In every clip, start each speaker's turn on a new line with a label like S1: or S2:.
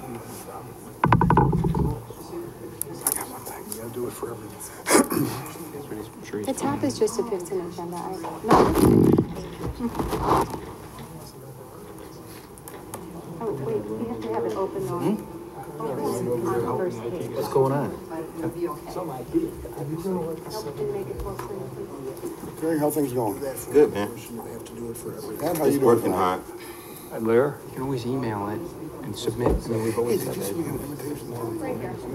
S1: Do it for everything.
S2: The top is just a 15 agenda item. No. Oh, wait, we have to have it open though. On the first page.
S3: What's going on?
S1: Gary, how things going?
S3: Good, man.
S1: Dad, how you
S3: It's
S1: doing?
S3: working hot.
S4: Blair, you can always email it and submit. I mean, we've always said that.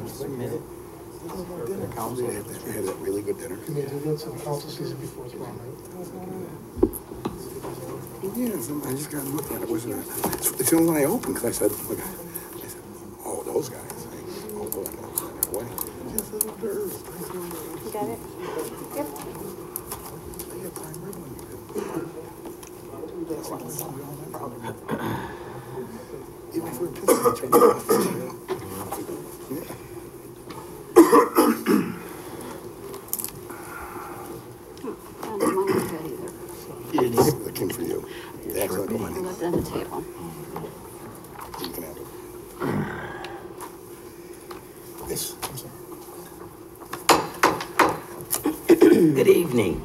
S4: Submit it.
S1: Dinner. Council. They had that really good dinner.
S5: Yeah, they did some council season before tomorrow night.
S1: Yeah, I just got to look at it. Wasn't it? It's the only one I opened because I said, look, oh, those guys. Oh, those guys. Away.
S2: You got it? Yep.
S1: Even if we're pissing, looking for you. Excellent.
S2: Left on the table.
S1: You can have it. This. I'm sorry.
S6: Good evening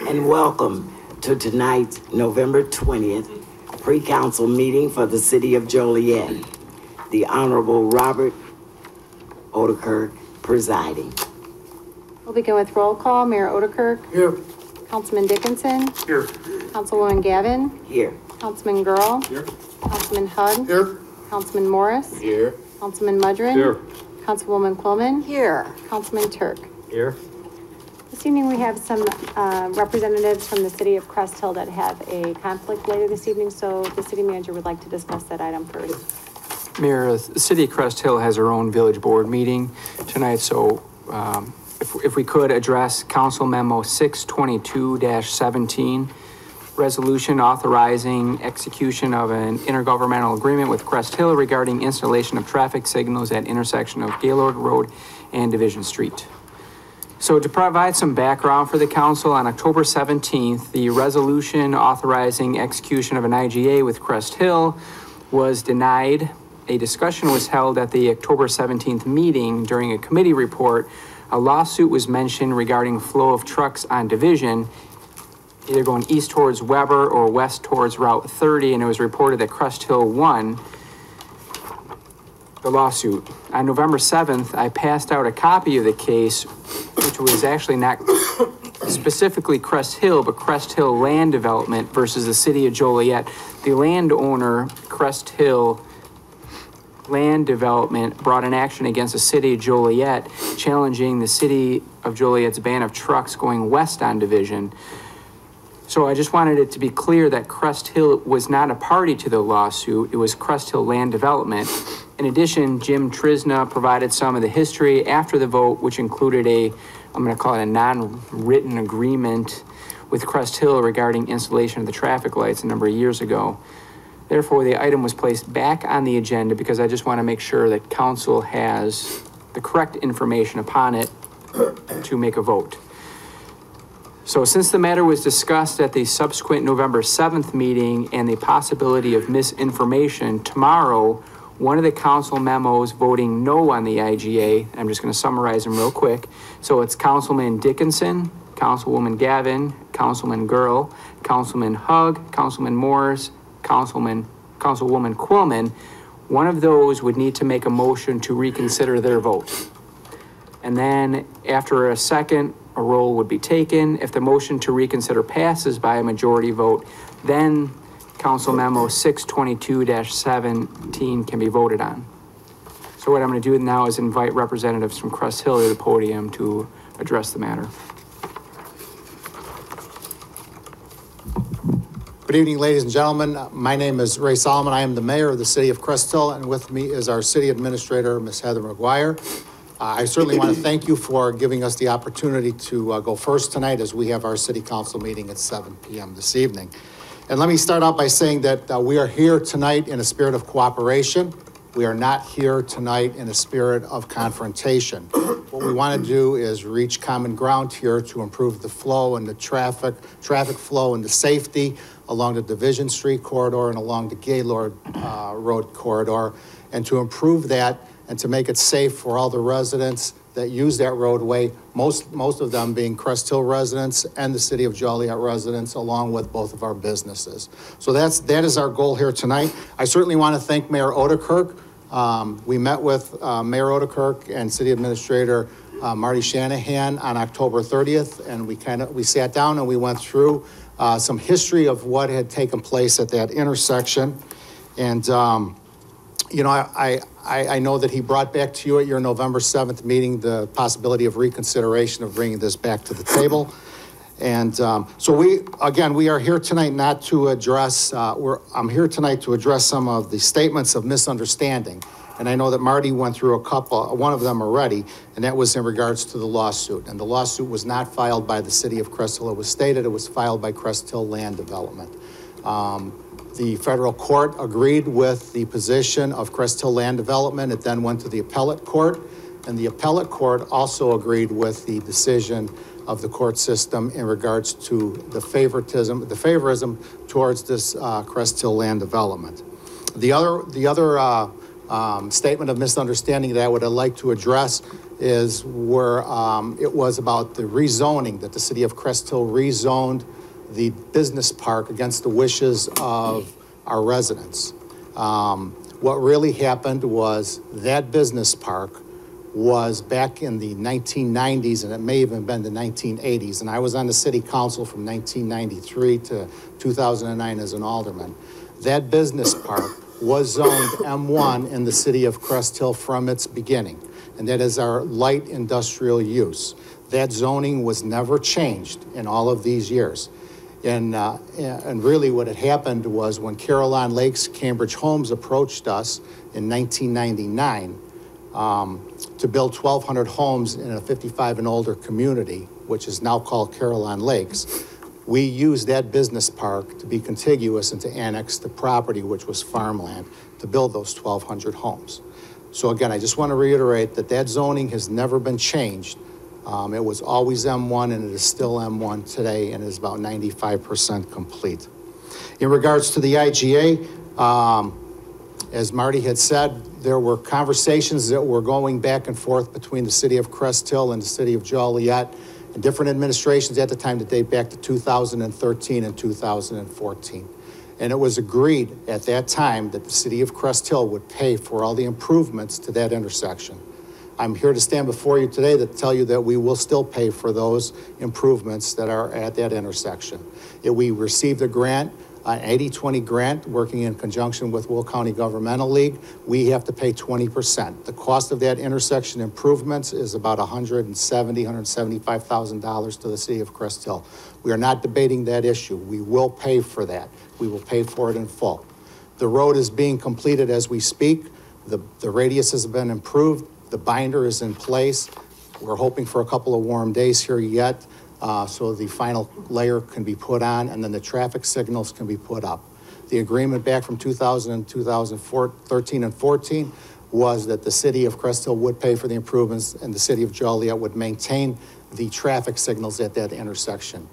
S6: and welcome to tonight's November 20th pre-council meeting for the city of Joliet. The Honorable Robert Odekirk presiding.
S2: We'll begin with roll call. Mayor Odekirk.
S5: Here.
S2: Councilman Dickinson.
S5: Here.
S2: Councilwoman Gavin.
S6: Here.
S2: Councilman Girl.
S5: Here.
S2: Councilman Hug.
S5: Here.
S2: Councilman Morris.
S3: Here.
S2: Councilman Mudrin.
S4: Here.
S2: Councilwoman Quillman.
S6: Here.
S2: Councilman Turk.
S4: Here.
S2: This evening we have some representatives from the city of Crest Hill that have a conflict later this evening, so the city manager would like to discuss that item first.
S4: Mayor, the city of Crest Hill has their own village board meeting tonight, so if we could address Council Memo 622-17, resolution authorizing execution of an intergovernmental agreement with Crest Hill regarding installation of traffic signals at intersection of Gaylord Road and Division Street. So to provide some background for the council, on October 17th, the resolution authorizing execution of an IGA with Crest Hill was denied. A discussion was held at the October 17th meeting. During a committee report, a lawsuit was mentioned regarding flow of trucks on Division, either going east towards Weber or west towards Route 30, and it was reported that Crest Hill won the lawsuit. On November 7th, I passed out a copy of the case, which was actually not specifically Crest Hill, but Crest Hill Land Development versus the city of Joliet. The landowner, Crest Hill Land Development, brought an action against the city of Joliet, challenging the city of Joliet's ban of trucks going west on Division. So I just wanted it to be clear that Crest Hill was not a party to the lawsuit. It was Crest Hill Land Development. In addition, Jim Trisna provided some of the history after the vote, which included I'm going to call it a non-written agreement with Crest Hill regarding installation of the traffic lights a number of years ago. Therefore, the item was placed back on the agenda because I just want to make sure that council has the correct information upon it to make a vote. So since the matter was discussed at the subsequent November 7th meeting and the possibility of misinformation, tomorrow, one of the council memos voting no on the IGA, I'm just going to summarize them real quick. So it's Councilman Dickinson, Councilwoman Gavin, Councilman Girl, Councilman Hug, Councilman Morris, Councilwoman Quillman. One of those would need to make a motion to reconsider their vote. And then after a second, a roll would be taken. If the motion to reconsider passes by a majority vote, then Council Memo 622-17 can be voted on. So what I'm going to do now is invite representatives from Crest Hill to the podium to address the matter.
S5: Good evening, ladies and gentlemen. My name is Ray Solomon. I am the mayor of the city of Crest Hill, and with me is our city administrator, Ms. Heather McGuire. I certainly want to thank you for giving us the opportunity to go first tonight, as we have our city council meeting at 7 p.m. this evening. And let me start out by saying that we are here tonight in a spirit of cooperation. We are not here tonight in a spirit of confrontation. What we want to do is reach common ground here to improve the flow and the traffic flow and the safety along the Division Street corridor and along the Gaylord Road corridor. and to improve that and to make it safe for all the residents that use that roadway, most of them being Crest Hill residents and the city of Joliet residents, along with both of our businesses. So that is our goal here tonight. I certainly want to thank Mayor Odekirk. We met with Mayor Odekirk and City Administrator Marty Shanahan on October 30th, and we sat down and we went through some history of what had taken place at that intersection. And you know, I know that he brought back to you at your November 7th meeting the possibility of reconsideration of bringing this back to the table. And so we are here tonight not to address, I'm here tonight to address some of the statements of misunderstanding. And I know that Marty went through one of them already, and that was in regards to the lawsuit. And the lawsuit was not filed by the city of Crest Hill. It was stated it was filed by Crest Hill Land Development. The federal court agreed with the position of Crest Hill Land Development. It then went to the appellate court, and the appellate court also agreed with the decision of the court system in regards to the favorism towards this Crest Hill Land Development. The other statement of misunderstanding that I would like to address is where it was about the rezoning, that the city of Crest Hill rezoned the business park against the wishes of our residents. What really happened was that business park was back in the 1990s, and it may even been the 1980s, and I was on the city council from 1993 to 2009 as an alderman. That business park was zoned M1 in the city of Crest Hill from its beginning, and that is our light industrial use. That zoning was never changed in all of these years. And really what had happened was when Caroline Lakes Cambridge Homes approached us in 1999 to build 1,200 homes in a 55 and older community, which is now called Caroline Lakes, we used that business park to be contiguous and to annex the property, which was farmland, to build those 1,200 homes. So again, I just want to reiterate that zoning has never been changed. It was always M1, and it is still M1 today, and is about 95% complete. In regards to the IGA, as Marty had said, there were conversations that were going back and forth between the city of Crest Hill and the city of Joliet, and different administrations at the time that date back to 2013 and 2014. And it was agreed at that time that the city of Crest Hill would pay for all the improvements to that intersection. I'm here to stand before you today to tell you that we will still pay for those improvements that are at that intersection. We received a grant, an 80-20 grant, working in conjunction with Will County Governmental League. We have to pay 20%. The cost of that intersection improvements is about $175,000 to the city of Crest Hill. We are not debating that issue. We will pay for that. We will pay for it in full. The road is being completed as we speak. The radius has been improved. The binder is in place. We're hoping for a couple of warm days here yet, so the final layer can be put on, and then the traffic signals can be put up. The agreement back from 2013 and 14 was that the city of Crest Hill would pay for the improvements, and the city of Joliet would maintain the traffic signals at that intersection.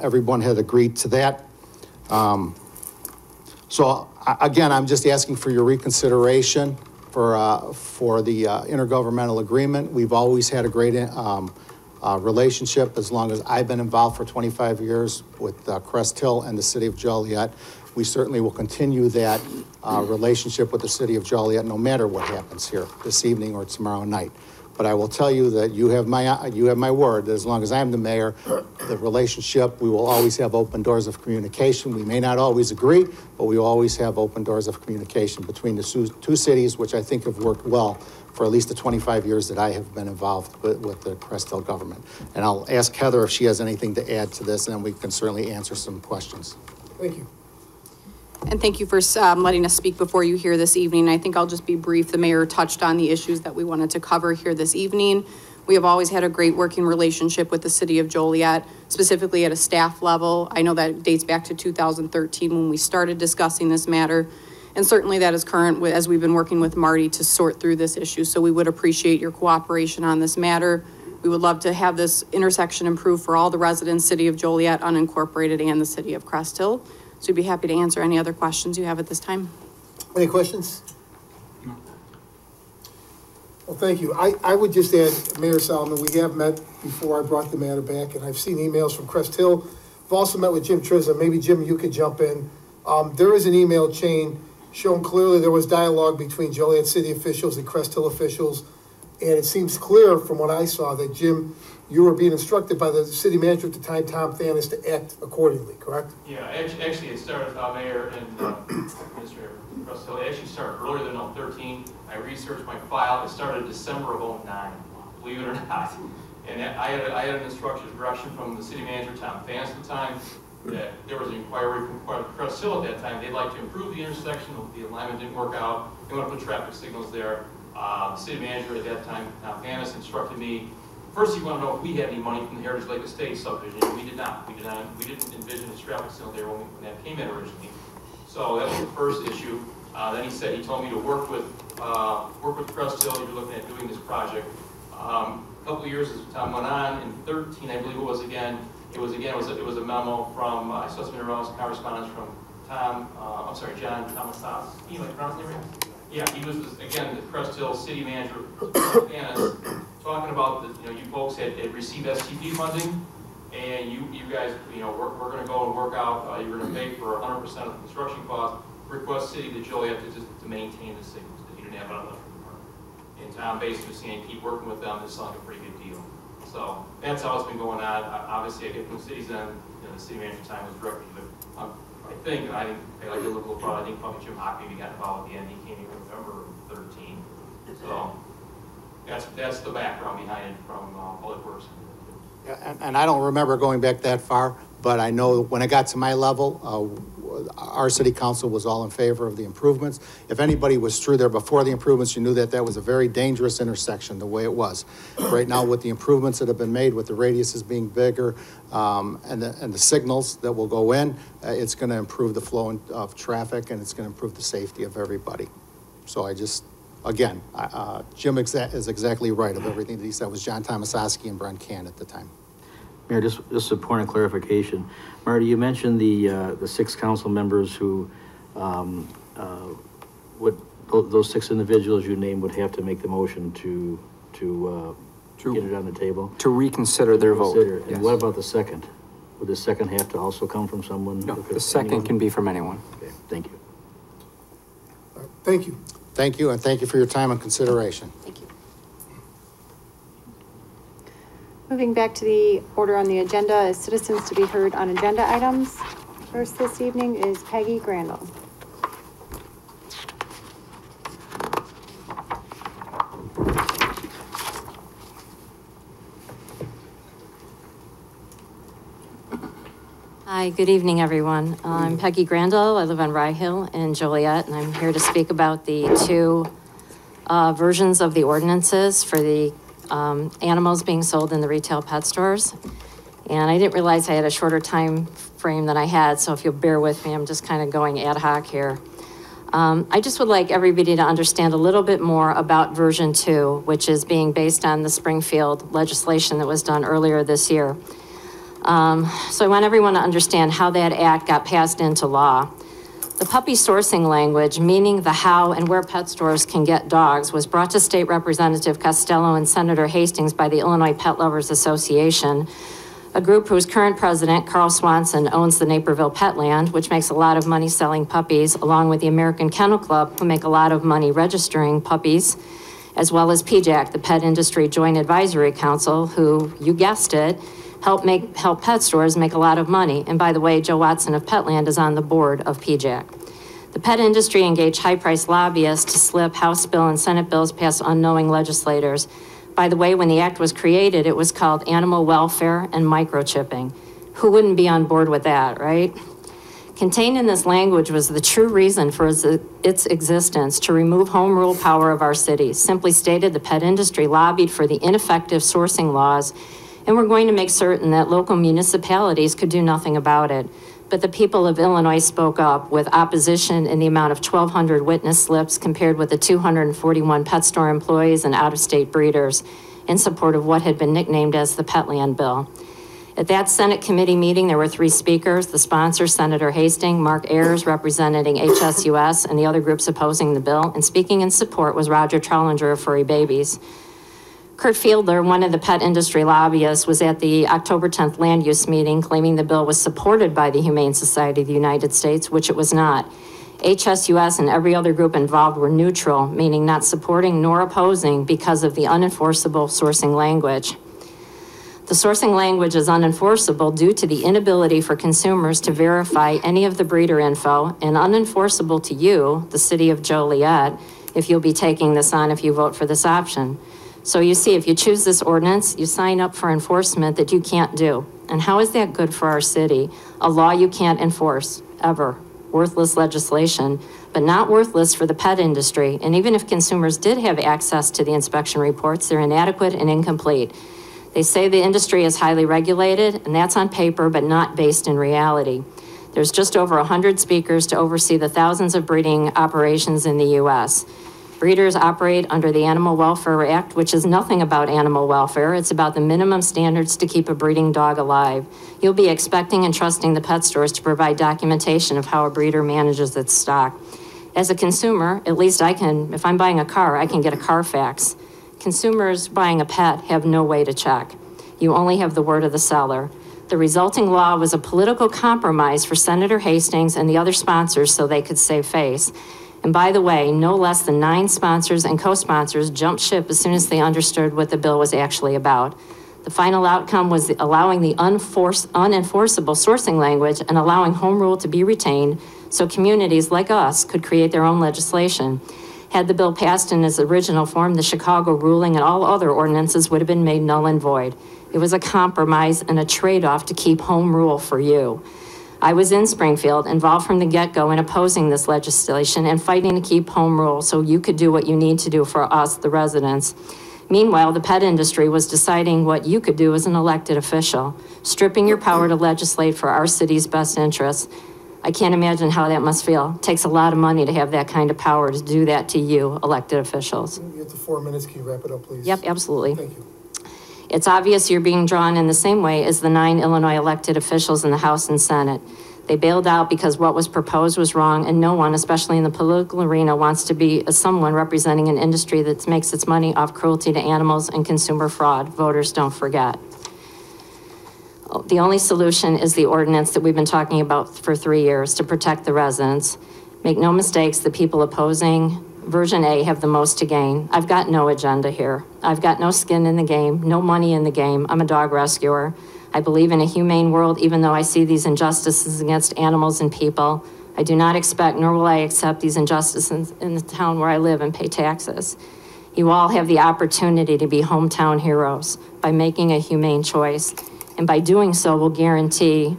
S5: Everyone had agreed to that. So again, I'm just asking for your reconsideration for the intergovernmental agreement. We've always had a great relationship as long as I've been involved for 25 years with Crest Hill and the city of Joliet. We certainly will continue that relationship with the city of Joliet no matter what happens here this evening or tomorrow night. But I will tell you that you have my word that as long as I'm the mayor, the relationship, we will always have open doors of communication. We may not always agree, but we will always have open doors of communication between the two cities, which I think have worked well for at least the 25 years that I have been involved with the Crest Hill government. And I'll ask Heather if she has anything to add to this, and then we can certainly answer some questions.
S1: Thank you.
S3: And thank you for letting us speak before you here this evening. I think I'll just be brief. The mayor touched on the issues that we wanted to cover here this evening. We have always had a great working relationship with the city of Joliet, specifically at a staff level. I know that dates back to 2013 when we started discussing this matter. And certainly that is current as we've been working with Marty to sort through this issue. So we would appreciate your cooperation on this matter. We would love to have this intersection improved for all the residents, city of Joliet, unincorporated, and the city of Crest Hill. So we'd be happy to answer any other questions you have at this time.
S7: Any questions? Well, thank you. I would just add, Mayor Solomon, we have met before I brought the matter back, and I've seen emails from Crest Hill. I've also met with Jim Trizza. Maybe, Jim, you could jump in. There is an email chain showing clearly there was dialogue between Joliet City officials and Crest Hill officials, and it seems clear from what I saw that, Jim, you were being instructed by the city manager at the time, Tom Thanis, to act accordingly, correct?
S8: Yeah, actually it started, Mayor and Mr. Russell, it actually started earlier than 13. I researched my file. It started December of 09, believe it or not. And I had an instruction direction from the city manager, Tom Thanis, at the time, that there was an inquiry from Crest Hill at that time. They'd like to improve the intersection. The alignment didn't work out. They want to put traffic signals there. The city manager at that time, Tom Thanis, instructed me. First, you want to know if we had any money from the Heritage Lake Estate subdivision. We did not. We didn't envision a traffic signal there when that came in originally. So that was the first issue. Then he told me to work with Crest Hill. You're looking at doing this project. A couple of years as time went on. In 13, I believe it was again. It was a memo from I saw some correspondence from John Thomasas. You know, pronounce his name? Yeah, he was again the Crest Hill city manager, talking about that. You folks had received STP funding, and you guys, we're going to go and work out. You're going to pay for 100% of the construction cost. Request City to Joliet to maintain the signals that you didn't have on electric department. And Tom basically was saying keep working with them. This sounds like a pretty good deal. So that's how it's been going on. Obviously, I get from the city's end. The city manager time was directly, but I think I like to look a little fraud. I think probably Jim Hock maybe got involved at the end. He came in November 13. So that's the background behind it from Public Works.
S5: Yeah, and I don't remember going back that far, but I know when it got to my level, our city council was all in favor of the improvements. If anybody was through there before the improvements, you knew that that was a very dangerous intersection the way it was. Right now, with the improvements that have been made, with the radiuses being bigger, and the signals that will go in, it's going to improve the flow of traffic, and it's going to improve the safety of everybody. So I just, again, Jim is exactly right of everything that he said. It was John Tomasoski and Brent Can at the time.
S9: Mayor, just a point of clarification. Marty, you mentioned the 6 council members who those 6 individuals you named would have to make the motion to get it on the table?
S4: To reconsider their vote.
S9: And
S4: yes.
S9: what about the second? Would the second have to also come from someone?
S4: No, the second can be from anyone.
S9: Okay, thank you.
S7: Thank you.
S5: Thank you, and thank you for your time and consideration.
S2: Thank you. Moving back to the order on the agenda is citizens to be heard on agenda items. First this evening is Peggy Grandal.
S10: Hi, good evening, everyone. I'm Peggy Grandal. I live on Rye Hill in Joliet, and I'm here to speak about the 2 versions of the ordinances for the animals being sold in the retail pet stores. And I didn't realize I had a shorter time frame than I had, so if you'll bear with me, I'm just kind of going ad hoc here. I just would like everybody to understand a little bit more about version 2, which is being based on the Springfield legislation that was done earlier this year. So I want everyone to understand how that act got passed into law. The puppy sourcing language, meaning the how and where pet stores can get dogs, was brought to State Representative Costello and Senator Hastings by the Illinois Pet Lovers Association, a group whose current president, Carl Swanson, owns the Naperville Petland, which makes a lot of money selling puppies, along with the American Kennel Club, who make a lot of money registering puppies, as well as PJAC, the Pet Industry Joint Advisory Council, who, you guessed it, help pet stores make a lot of money. And by the way, Joe Watson of Petland is on the board of PJAC. The pet industry engaged high-priced lobbyists to slip House bill and Senate bills past unknowing legislators. By the way, when the act was created, it was called animal welfare and microchipping. Who wouldn't be on board with that, right? Contained in this language was the true reason for its existence, to remove home rule power of our cities. Simply stated, the pet industry lobbied for the ineffective sourcing laws, and we're going to make certain that local municipalities could do nothing about it. But the people of Illinois spoke up with opposition in the amount of 1,200 witness slips compared with the 241 pet store employees and out-of-state breeders in support of what had been nicknamed as the Petland Bill. At that Senate committee meeting, there were 3 speakers. The sponsor, Senator Hastings, Mark Ayers, representing HSUS, and the other groups opposing the bill. And speaking in support was Roger Trollinger of Furry Babies. Kurt Fielder, one of the pet industry lobbyists, was at the October 10th land use meeting claiming the bill was supported by the Humane Society of the United States, which it was not. HSUS and every other group involved were neutral, meaning not supporting nor opposing because of the unenforceable sourcing language. The sourcing language is unenforceable due to the inability for consumers to verify any of the breeder info, and unenforceable to you, the city of Joliet, if you'll be taking this on if you vote for this option. So you see, if you choose this ordinance, you sign up for enforcement that you can't do. And how is that good for our city? A law you can't enforce, ever. Worthless legislation, but not worthless for the pet industry. And even if consumers did have access to the inspection reports, they're inadequate and incomplete. They say the industry is highly regulated, and that's on paper, but not based in reality. There's just over 100 speakers to oversee the thousands of breeding operations in the U.S. Breeders operate under the Animal Welfare Act, which is nothing about animal welfare. It's about the minimum standards to keep a breeding dog alive. You'll be expecting and trusting the pet stores to provide documentation of how a breeder manages its stock. As a consumer, at least I can, if I'm buying a car, I can get a Carfax. Consumers buying a pet have no way to check. You only have the word of the seller. The resulting law was a political compromise for Senator Hastings and the other sponsors so they could save face. And by the way, no less than 9 sponsors and co-sponsors jumped ship as soon as they understood what the bill was actually about. The final outcome was allowing the unenforceable sourcing language and allowing home rule to be retained so communities like us could create their own legislation. Had the bill passed in its original form, the Chicago ruling and all other ordinances would have been made null and void. It was a compromise and a trade-off to keep home rule for you. I was in Springfield, involved from the get-go in opposing this legislation and fighting to keep home rule so you could do what you need to do for us, the residents. Meanwhile, the pet industry was deciding what you could do as an elected official, stripping your power to legislate for our city's best interests. I can't imagine how that must feel. It takes a lot of money to have that kind of power to do that to you, elected officials.
S7: You get to 4 minutes. Can you wrap it up, please?
S10: Yep, absolutely.
S7: Thank you.
S10: It's obvious you're being drawn in the same way as the 9 Illinois elected officials in the House and Senate. They bailed out because what was proposed was wrong, and no one, especially in the political arena, wants to be someone representing an industry that makes its money off cruelty to animals and consumer fraud. Voters don't forget. The only solution is the ordinance that we've been talking about for 3 years to protect the residents. Make no mistakes, the people opposing version A have the most to gain. I've got no agenda here. I've got no skin in the game, no money in the game. I'm a dog rescuer. I believe in a humane world, even though I see these injustices against animals and people. I do not expect, nor will I accept these injustices in the town where I live and pay taxes. You all have the opportunity to be hometown heroes by making a humane choice. And by doing so, we'll guarantee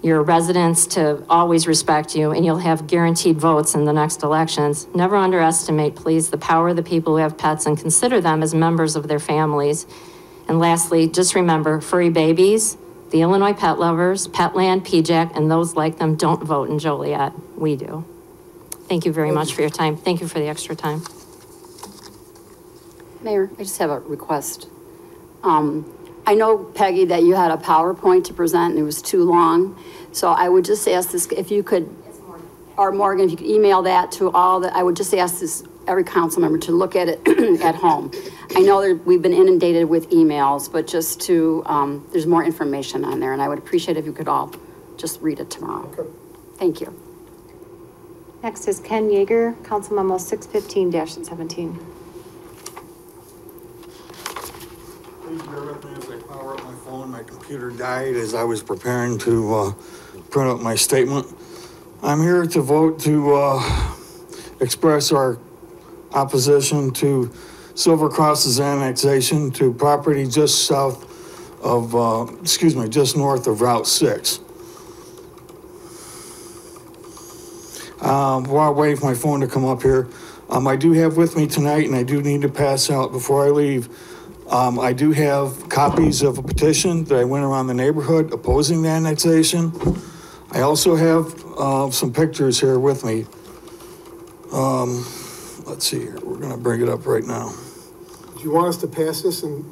S10: your residents to always respect you, and you'll have guaranteed votes in the next elections. Never underestimate, please, the power of the people who have pets and consider them as members of their families. And lastly, just remember, furry babies, the Illinois pet lovers, Petland, PJAC, and those like them don't vote in Joliet. We do. Thank you very much for your time. Thank you for the extra time.
S11: Mayor, I just have a request. I know, Peggy, that you had a PowerPoint to present and it was too long. So I would just ask this, if you could, or Morgan, if you could email that to all the, I would just ask this, every council member to look at it at home. I know we've been inundated with emails, but just to, there's more information on there, and I would appreciate if you could all just read it tomorrow. Okay. Thank you.
S2: Next is Ken Yeager, Council Memo 615-17.
S1: Please bear with me as I power up my phone. My computer died as I was preparing to print out my statement. I'm here to vote to express our opposition to Silver Cross's annexation to property just south of, just north of Route 6. While I'm waiting for my phone to come up here, I do have with me tonight, and I do need to pass out before I leave, I do have copies of a petition that I went around the neighborhood opposing the annexation. I also have some pictures here with me. Let's see here, we're gonna bring it up right now.
S7: Do you want us to pass this and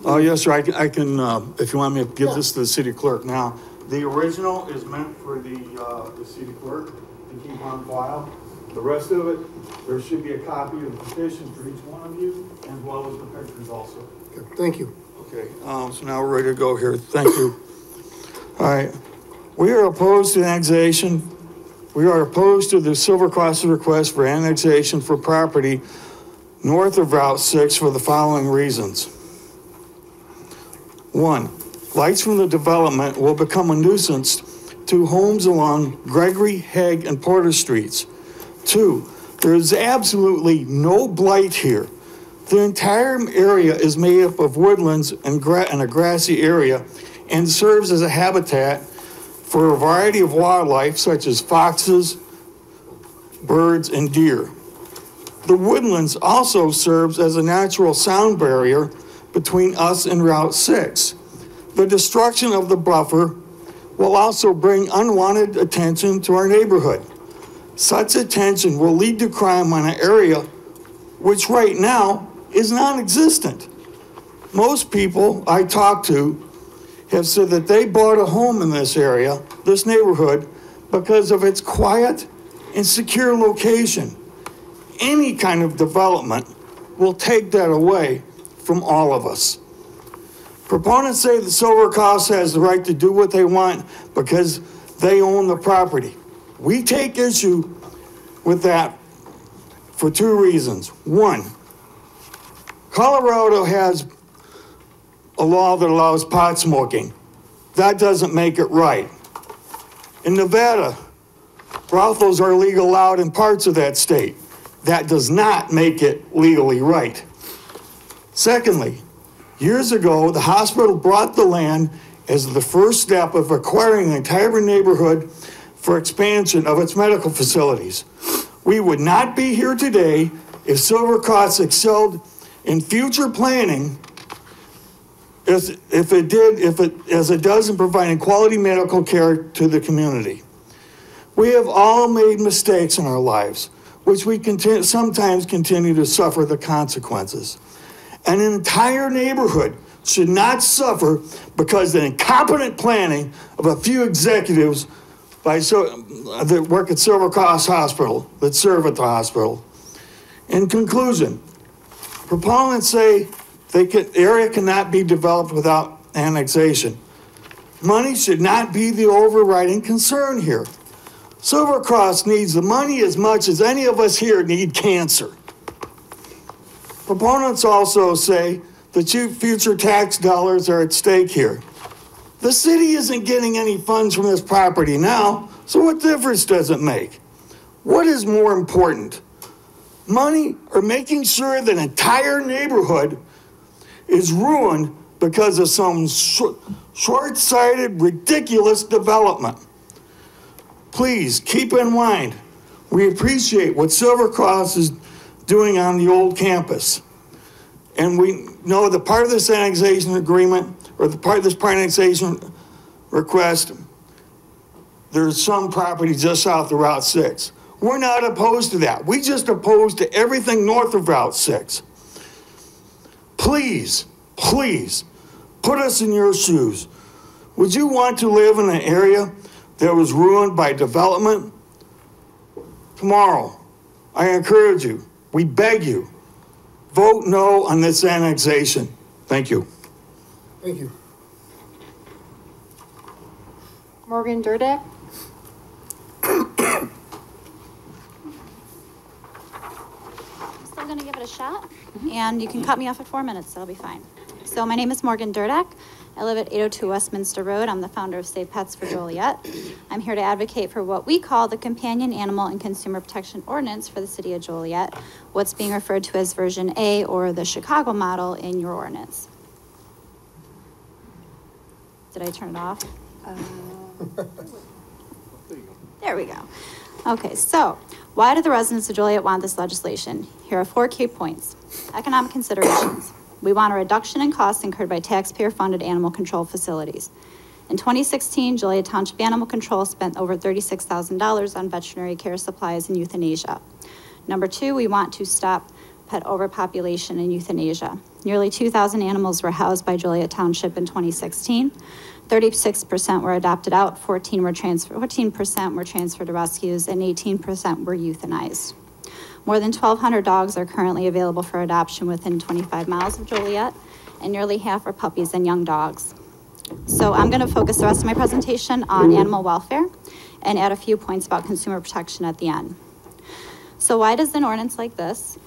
S1: Yes, sir, I can, if you want me to give this to the city clerk now. The original is meant for the city clerk to keep on file. The rest of it, there should be a copy of the petition for each one of you, as well as the pictures also.
S7: Okay, thank you.
S1: Okay, so now we're ready to go here. Thank you. All right. We are opposed to annexation. We are opposed to the Silver Cross's request for annexation for property north of Route 6 for the following reasons. 1, lights from the development will become a nuisance to homes along Gregory, Hague, and Porter Streets. 2, there is absolutely no blight here. The entire area is made up of woodlands and a grassy area and serves as a habitat for a variety of wildlife such as foxes, birds, and deer. The woodlands also serves as a natural sound barrier between us and Route 6. The destruction of the buffer will also bring unwanted attention to our neighborhood. Such attention will lead to crime on an area which right now is non-existent. Most people I talk to have said that they bought a home in this area, this neighborhood, because of its quiet and secure location. Any kind of development will take that away from all of us. Proponents say that Silver Cross has the right to do what they want because they own the property. We take issue with that for 2 reasons. 1, Colorado has a law that allows pot smoking. That doesn't make it right. In Nevada, brothels are legal allowed in parts of that state. That does not make it legally right. Secondly, years ago, the hospital bought the land as the first step of acquiring the entire neighborhood for expansion of its medical facilities. We would not be here today if Silver Cross excelled in future planning as it does in providing quality medical care to the community. We have all made mistakes in our lives, which we sometimes continue to suffer the consequences. An entire neighborhood should not suffer because of the incompetent planning of a few executives that work at Silver Cross Hospital, that serve at the hospital. In conclusion, proponents say the area cannot be developed without annexation. Money should not be the overriding concern here. Silver Cross needs the money as much as any of us here need cancer. Proponents also say that future tax dollars are at stake here. The city isn't getting any funds from this property now, so what difference does it make? What is more important? Money or making sure that an entire neighborhood is ruined because of some short-sighted, ridiculous development? Please keep in mind, we appreciate what Silver Cross is doing on the old campus. And we know that part of this annexation agreement, or the part of this annexation request, there's some property just south of Route 6. We're not opposed to that. We just opposed to everything north of Route 6. Please, please, put us in your shoes. Would you want to live in an area that was ruined by development? Tomorrow, I encourage you, we beg you, vote no on this annexation. Thank you.
S7: Thank you.
S2: Morgan Durdak?
S12: Still gonna give it a shot, and you can cut me off at 4 minutes, that'll be fine. So my name is Morgan Durdak. I live at 802 Westminster Road. I'm the founder of Save Pets for Joliet. I'm here to advocate for what we call the Companion Animal and Consumer Protection Ordinance for the city of Joliet, what's being referred to as version A, or the Chicago model, in your ordinance. Did I turn it off? There we go. Okay, so why do the residents of Joliet want this legislation? Here are 4 key points. Economic considerations. We want a reduction in costs incurred by taxpayer-funded animal control facilities. In 2016, Joliet Township Animal Control spent over $36,000 on veterinary care supplies and euthanasia. Number 2, we want to stop pet overpopulation and euthanasia. Nearly 2,000 animals were housed by Joliet Township in 2016. 36% were adopted out, 14% were transferred to rescues, and 18% were euthanized. More than 1,200 dogs are currently available for adoption within 25 miles of Joliet, and nearly half are puppies and young dogs. So I'm going to focus the rest of my presentation on animal welfare and add a few points about consumer protection at the end. So why does an ordinance like this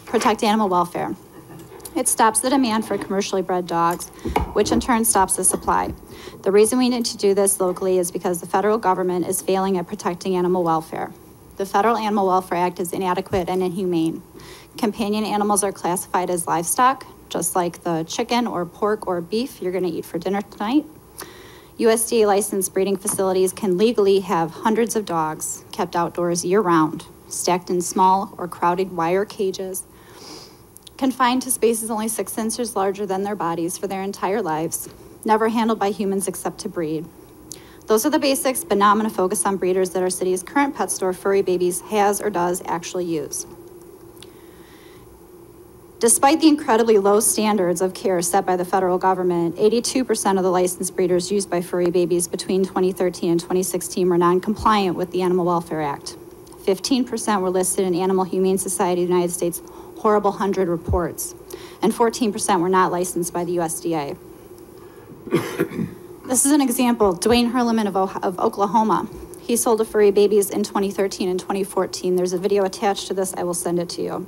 S12: protect animal welfare? It stops the demand for commercially bred dogs, which in turn stops the supply. The reason we need to do this locally is because the federal government is failing at protecting animal welfare. The Federal Animal Welfare Act is inadequate and inhumane. Companion animals are classified as livestock, just like the chicken or pork or beef you're gonna eat for dinner tonight. USDA licensed breeding facilities can legally have hundreds of dogs kept outdoors year-round, stacked in small or crowded wire cages, confined to spaces only 6 inches larger than their bodies for their entire lives, never handled by humans except to breed. Those are the basics, but now I'm gonna focus on breeders that our city's current pet store, Furry Babies, has or does actually use. Despite the incredibly low standards of care set by the federal government, 82% of the licensed breeders used by Furry Babies between 2013 and 2016 were non-compliant with the Animal Welfare Act. 15% were listed in Animal Humane Society of the United States Horrible 100 reports, and 14% were not licensed by the USDA. This is an example. Dwayne Herleman of Oklahoma. He sold to Furry Babies in 2013 and 2014. There's a video attached to this. I will send it to you.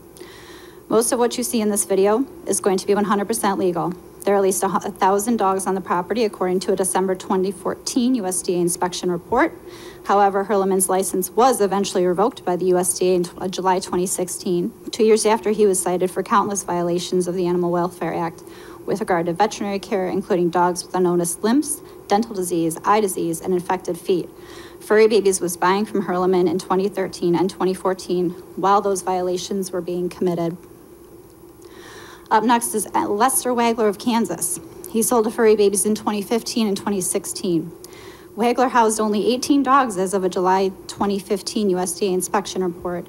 S12: Most of what you see in this video is going to be 100% legal. There are at least 1,000 dogs on the property, according to a December 2014 USDA inspection report. However, Herleman's license was eventually revoked by the USDA in July 2016, 2 years after he was cited for countless violations of the Animal Welfare Act with regard to veterinary care, including dogs with unnoticed limps, dental disease, eye disease, and infected feet. Furry Babies was buying from Herleman in 2013 and 2014 while those violations were being committed. Up next is Lester Wagler of Kansas. He sold to Furry Babies in 2015 and 2016. Wagler housed only 18 dogs as of a July 2015 USDA inspection report.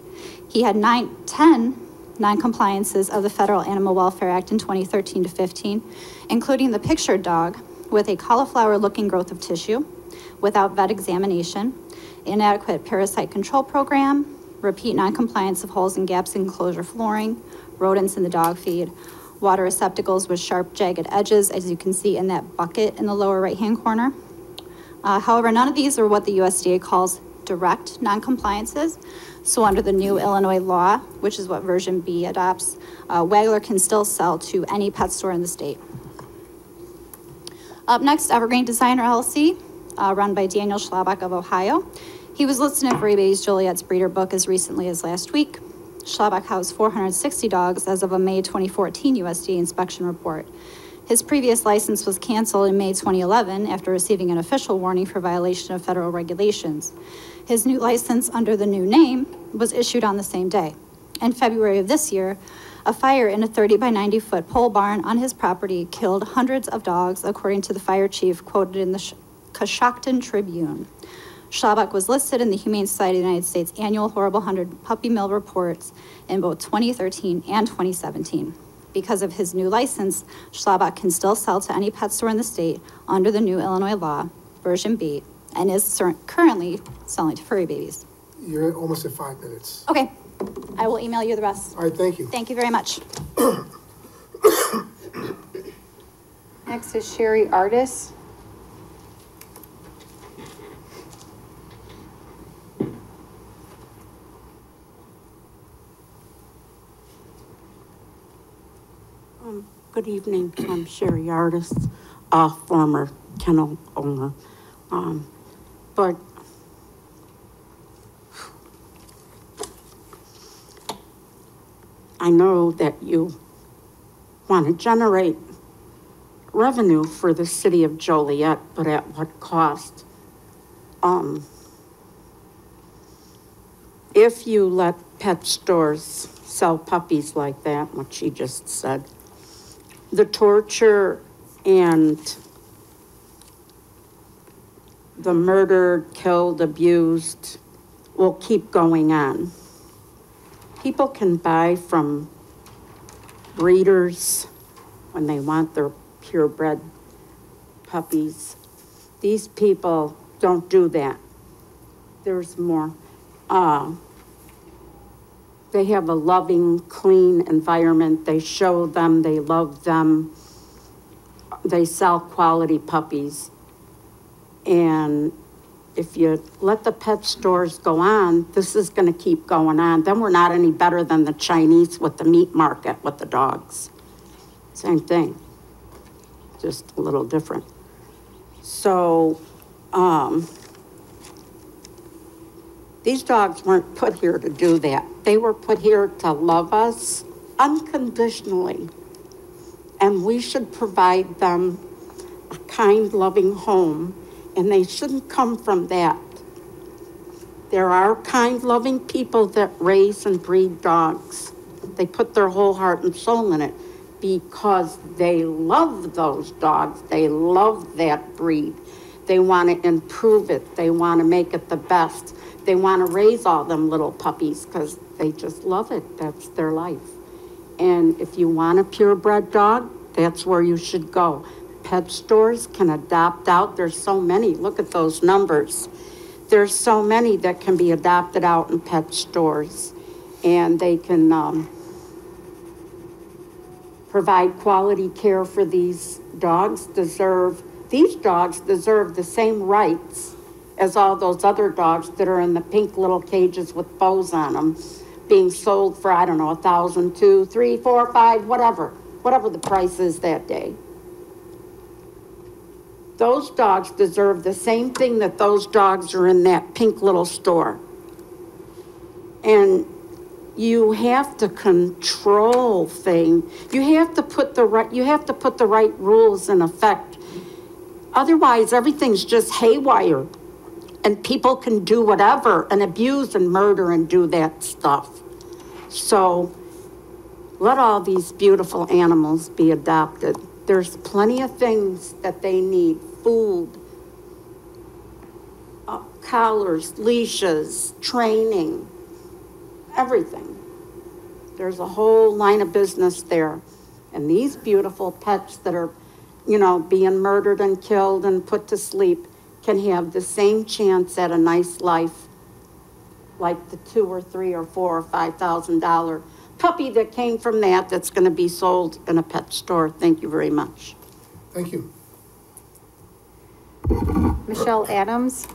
S12: He had 10 non-compliances of the Federal Animal Welfare Act in 2013 to 15, including the pictured dog with a cauliflower-looking growth of tissue, without vet examination, inadequate parasite control program, repeat non-compliance of holes and gaps in enclosure flooring, rodents in the dog feed, water receptacles with sharp, jagged edges, as you can see in that bucket in the lower right-hand corner. However, none of these are what the USDA calls direct non-compliances. So under the new Illinois law, which is what version B adopts, Wagler can still sell to any pet store in the state. Up next, Evergreen Designer LLC, run by Daniel Schlabach of Ohio. He was listed in Furry Babies Joliet's breeder book as recently as last week. Schlabach housed 460 dogs as of a May 2014 USDA inspection report. His previous license was canceled in May 2011 after receiving an official warning for violation of federal regulations. His new license under the new name was issued on the same day. In February of this year, a fire in a 30 by 90 foot pole barn on his property killed hundreds of dogs, according to the fire chief quoted in the Coshocton Tribune. Schlabach was listed in the Humane Society of the United States annual Horrible 100 puppy mill reports in both 2013 and 2017. Because of his new license, Schlabach can still sell to any pet store in the state under the new Illinois law, version B, and is currently selling to Furry Babies.
S7: You're almost at 5 minutes.
S12: Okay, I will email you the rest.
S7: All right, thank you.
S12: Thank you very much.
S2: Next is Sherry Artis.
S13: Good evening, I'm Sherry Artis, former kennel owner. But I know that you want to generate revenue for the city of Joliet, but at what cost? If you let pet stores sell puppies like that, what she just said, the torture and the murdered, killed, abused will keep going on. People can buy from breeders, when they want their purebred puppies. These people don't do that. There's more. They have a loving, clean environment. They show them, they love them. They sell quality puppies. And if you let the pet stores go on, this is going to keep going on. Then we're not any better than the Chinese with the meat market with the dogs. Same thing, just a little different. So, these dogs weren't put here to do that. They were put here to love us unconditionally. And we should provide them a kind, loving home, and they shouldn't come from that. There are kind, loving people that raise and breed dogs. They put their whole heart and soul in it because they love those dogs. They love that breed. They want to improve it. They want to make it the best. They want to raise all them little puppies because they just love it. That's their life. And if you want a purebred dog, that's where you should go. Pet stores can adopt out. There's so many. Look at those numbers. There's so many that can be adopted out in pet stores. And they can provide quality care for these dogs. These dogs deserve the same rights as all those other dogs that are in the pink little cages with bows on them, being sold for, I don't know, 1,000, 2, 3, 4, 5, whatever the price is that day. Those dogs deserve the same thing that those dogs are in that pink little store. And you have to control things. You have to put the right rules in effect. Otherwise, everything's just haywire. And people can do whatever and abuse and murder and do that stuff. So let all these beautiful animals be adopted. There's plenty of things that they need. Food, collars, leashes, training, everything. There's a whole line of business there. And these beautiful pets that are, being murdered and killed and put to sleep can have the same chance at a nice life like the $2,000 or $3,000 or $4,000 or $5,000 puppy that came from that's going to be sold in a pet store. Thank you very much.
S7: Thank you.
S2: Michelle Adams.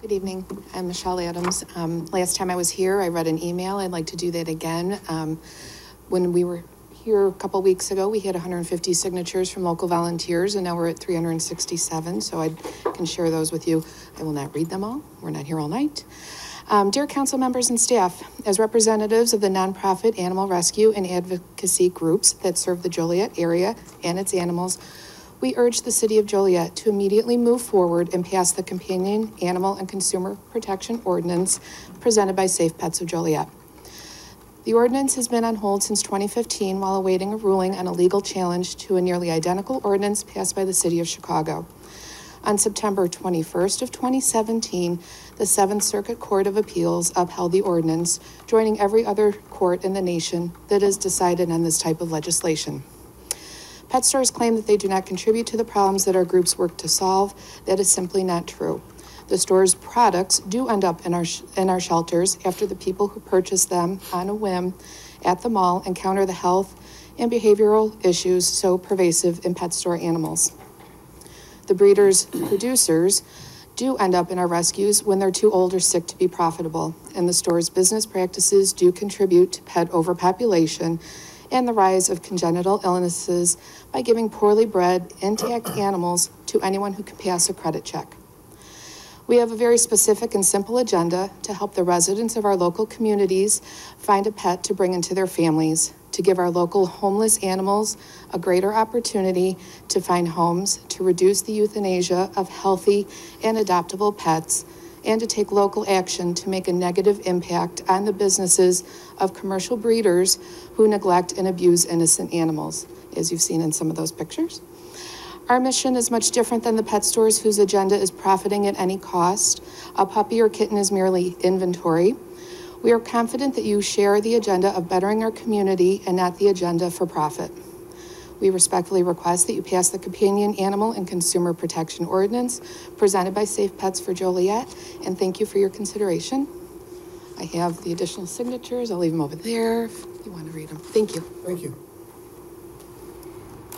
S14: Good evening. I'm Michelle Adams. Last time I was here, I read an email. I'd like to do that again. When we were here a couple weeks ago, we had 150 signatures from local volunteers, and now we're at 367, so I can share those with you. I will not read them all. We're not here all night. Dear council members and staff, as representatives of the nonprofit animal rescue and advocacy groups that serve the Joliet area and its animals, we urge the city of Joliet to immediately move forward and pass the Companion Animal and Consumer Protection Ordinance presented by Safe Pets of Joliet. The ordinance has been on hold since 2015 while awaiting a ruling on a legal challenge to a nearly identical ordinance passed by the city of Chicago. On September 21st of 2017, the Seventh Circuit Court of Appeals upheld the ordinance, joining every other court in the nation that has decided on this type of legislation. Pet stores claim that they do not contribute to the problems that our groups work to solve. That is simply not true. The store's products do end up in our shelters after the people who purchase them on a whim at the mall encounter the health and behavioral issues so pervasive in pet store animals. The breeders' producers do end up in our rescues when they're too old or sick to be profitable, and the store's business practices do contribute to pet overpopulation and the rise of congenital illnesses by giving poorly bred, intact animals to anyone who can pass a credit check. We have a very specific and simple agenda to help the residents of our local communities find a pet to bring into their families, to give our local homeless animals a greater opportunity to find homes, to reduce the euthanasia of healthy and adoptable pets, and to take local action to make a negative impact on the businesses of commercial breeders who neglect and abuse innocent animals, as you've seen in some of those pictures. Our mission is much different than the pet stores whose agenda is profiting at any cost. A puppy or kitten is merely inventory. We are confident that you share the agenda of bettering our community and not the agenda for profit. We respectfully request that you pass the Companion Animal and Consumer Protection Ordinance presented by Safe Pets for Joliet, and thank you for your consideration. I have the additional signatures. I'll leave them over there if you want to read them. Thank you.
S7: Thank you.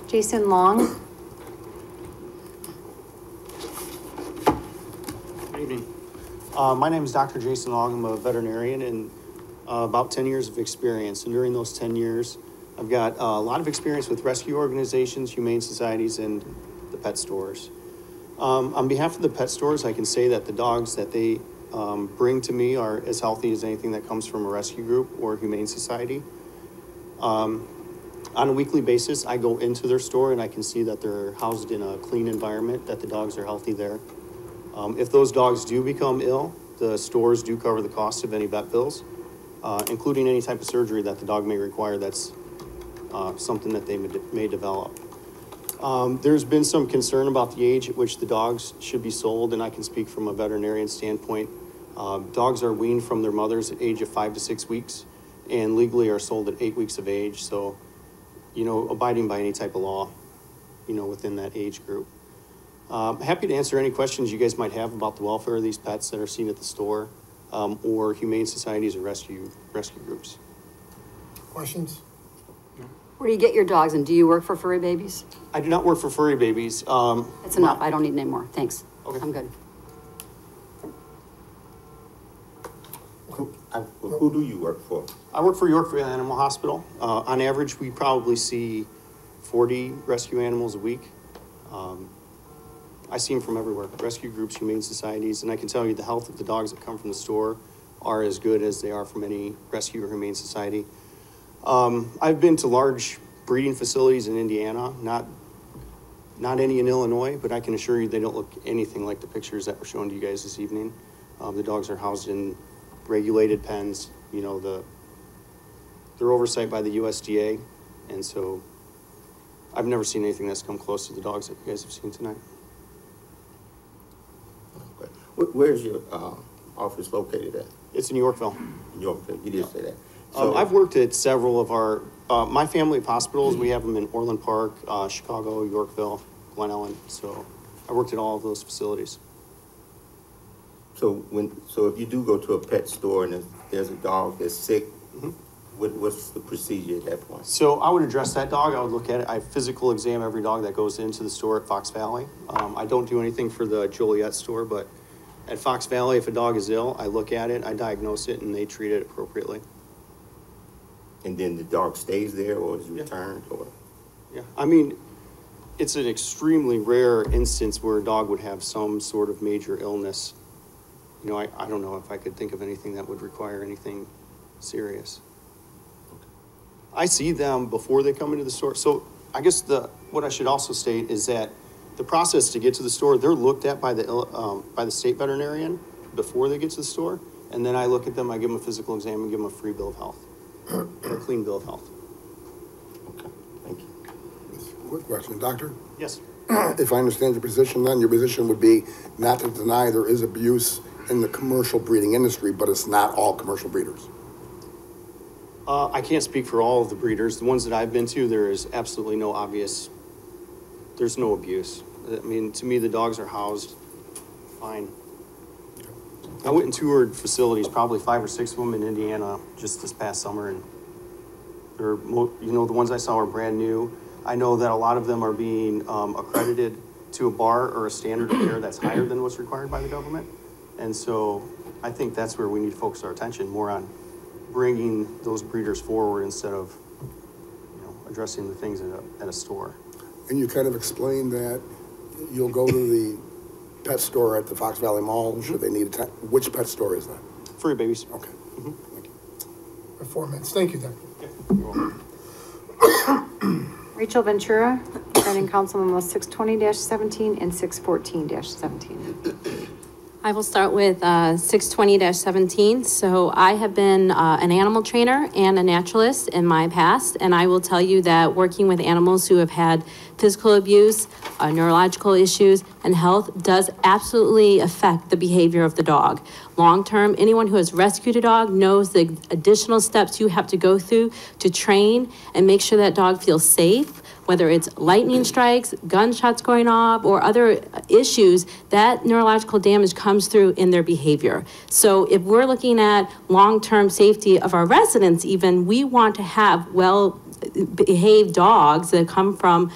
S2: Jason Long.
S15: Good evening. My name is Dr. Jason Long. I'm a veterinarian and about 10 years of experience. And during those 10 years, I've got a lot of experience with rescue organizations, humane societies, and the pet stores. On behalf of the pet stores, I can say that the dogs that they bring to me are as healthy as anything that comes from a rescue group or a humane society. On a weekly basis, I go into their store and I can see that they're housed in a clean environment, that the dogs are healthy there. If those dogs do become ill, the stores do cover the cost of any vet bills, including any type of surgery that the dog may require that's something that they may develop. There's been some concern about the age at which the dogs should be sold, and I can speak from a veterinarian standpoint. Dogs are weaned from their mothers at age of 5 to 6 weeks, and legally are sold at 8 weeks of age, so, you know, abiding by any type of law, you know, within that age group. Happy to answer any questions you guys might have about the welfare of these pets that are seen at the store, or humane societies or rescue groups.
S7: Questions?
S11: Where do you get your dogs, and do you work for furry babies?
S15: I do not work for furry babies.
S11: That's enough. I don't need any more. Thanks.
S15: Okay.
S11: I'm good.
S16: Who do you work for?
S15: I work for Yorkville Animal Hospital. On average, we probably see 40 rescue animals a week. I see them from everywhere, rescue groups, humane societies, and I can tell you the health of the dogs that come from the store are as good as they are from any rescue or humane society. I've been to large breeding facilities in Indiana, not any in Illinois, but I can assure you they don't look anything like the pictures that were shown to you guys this evening. The dogs are housed in regulated pens, you know, they're oversight by the USDA, and so I've never seen anything that's come close to the dogs that you guys have seen tonight.
S16: Okay. Where's your office located at?
S15: It's in Yorkville.
S16: In Yorkville, you did say that. So,
S15: I've worked at several of our, my family of hospitals. We have them in Orland Park, Chicago, Yorkville, Glen Ellen. So I worked at all of those facilities.
S16: so if you do go to a pet store and there's a dog that's sick, what's the procedure at that point?
S15: So I would address that dog. I would look at it. I physical exam every dog that goes into the store at Fox Valley. I don't do anything for the Joliet store, but at Fox Valley, if a dog is ill, I look at it, I diagnose it, and they treat it appropriately.
S16: And then the dog stays there or is returned or?
S15: Yeah, I mean, it's an extremely rare instance where a dog would have some sort of major illness. You know, I don't know if I could think of anything that would require anything serious. I see them before they come into the store. So I guess what I should also state is that the process to get to the store, they're looked at by the state veterinarian before they get to the store. And then I look at them, I give them a physical exam and give them a free bill of health, or a clean bill of health.
S16: Okay, thank you.
S17: Quick question, doctor.
S15: Yes.
S17: If I understand your position, then your position would be not to deny there is abuse in the commercial breeding industry, but it's not all commercial breeders.
S15: I can't speak for all of the breeders. The ones that I've been to, there is absolutely no obvious, there's no abuse. I mean, to me, the dogs are housed fine. I went and toured facilities, probably 5 or 6 of them in Indiana just this past summer, and they're, you know, the ones I saw are brand new. I know that a lot of them are being accredited to a bar or a standard of care that's higher than what's required by the government. And so I think that's where we need to focus our attention more on bringing those breeders forward instead of, you know, addressing the things at a store.
S17: And you kind of explained that you'll go to the pet store at the Fox Valley Mall, should they need which pet store is that?
S15: Furry babies.
S17: Okay.
S7: Thank you. For 4 minutes. Thank you, Doctor.
S2: Rachel Ventura, regarding Council Memo 620-17 and 614-17.
S10: I will start with 620-17. So I have been an animal trainer and a naturalist in my past, and I will tell you that working with animals who have had
S18: physical abuse, neurological issues, and health does absolutely affect the behavior of the dog. Long-term, anyone who has rescued a dog knows the additional steps you have to go through to train and make sure that dog feels safe, whether it's lightning strikes, gunshots going off, or other issues, that neurological damage comes through in their behavior. So if we're looking at long-term safety of our residents even, we want to have well-behaved dogs that come from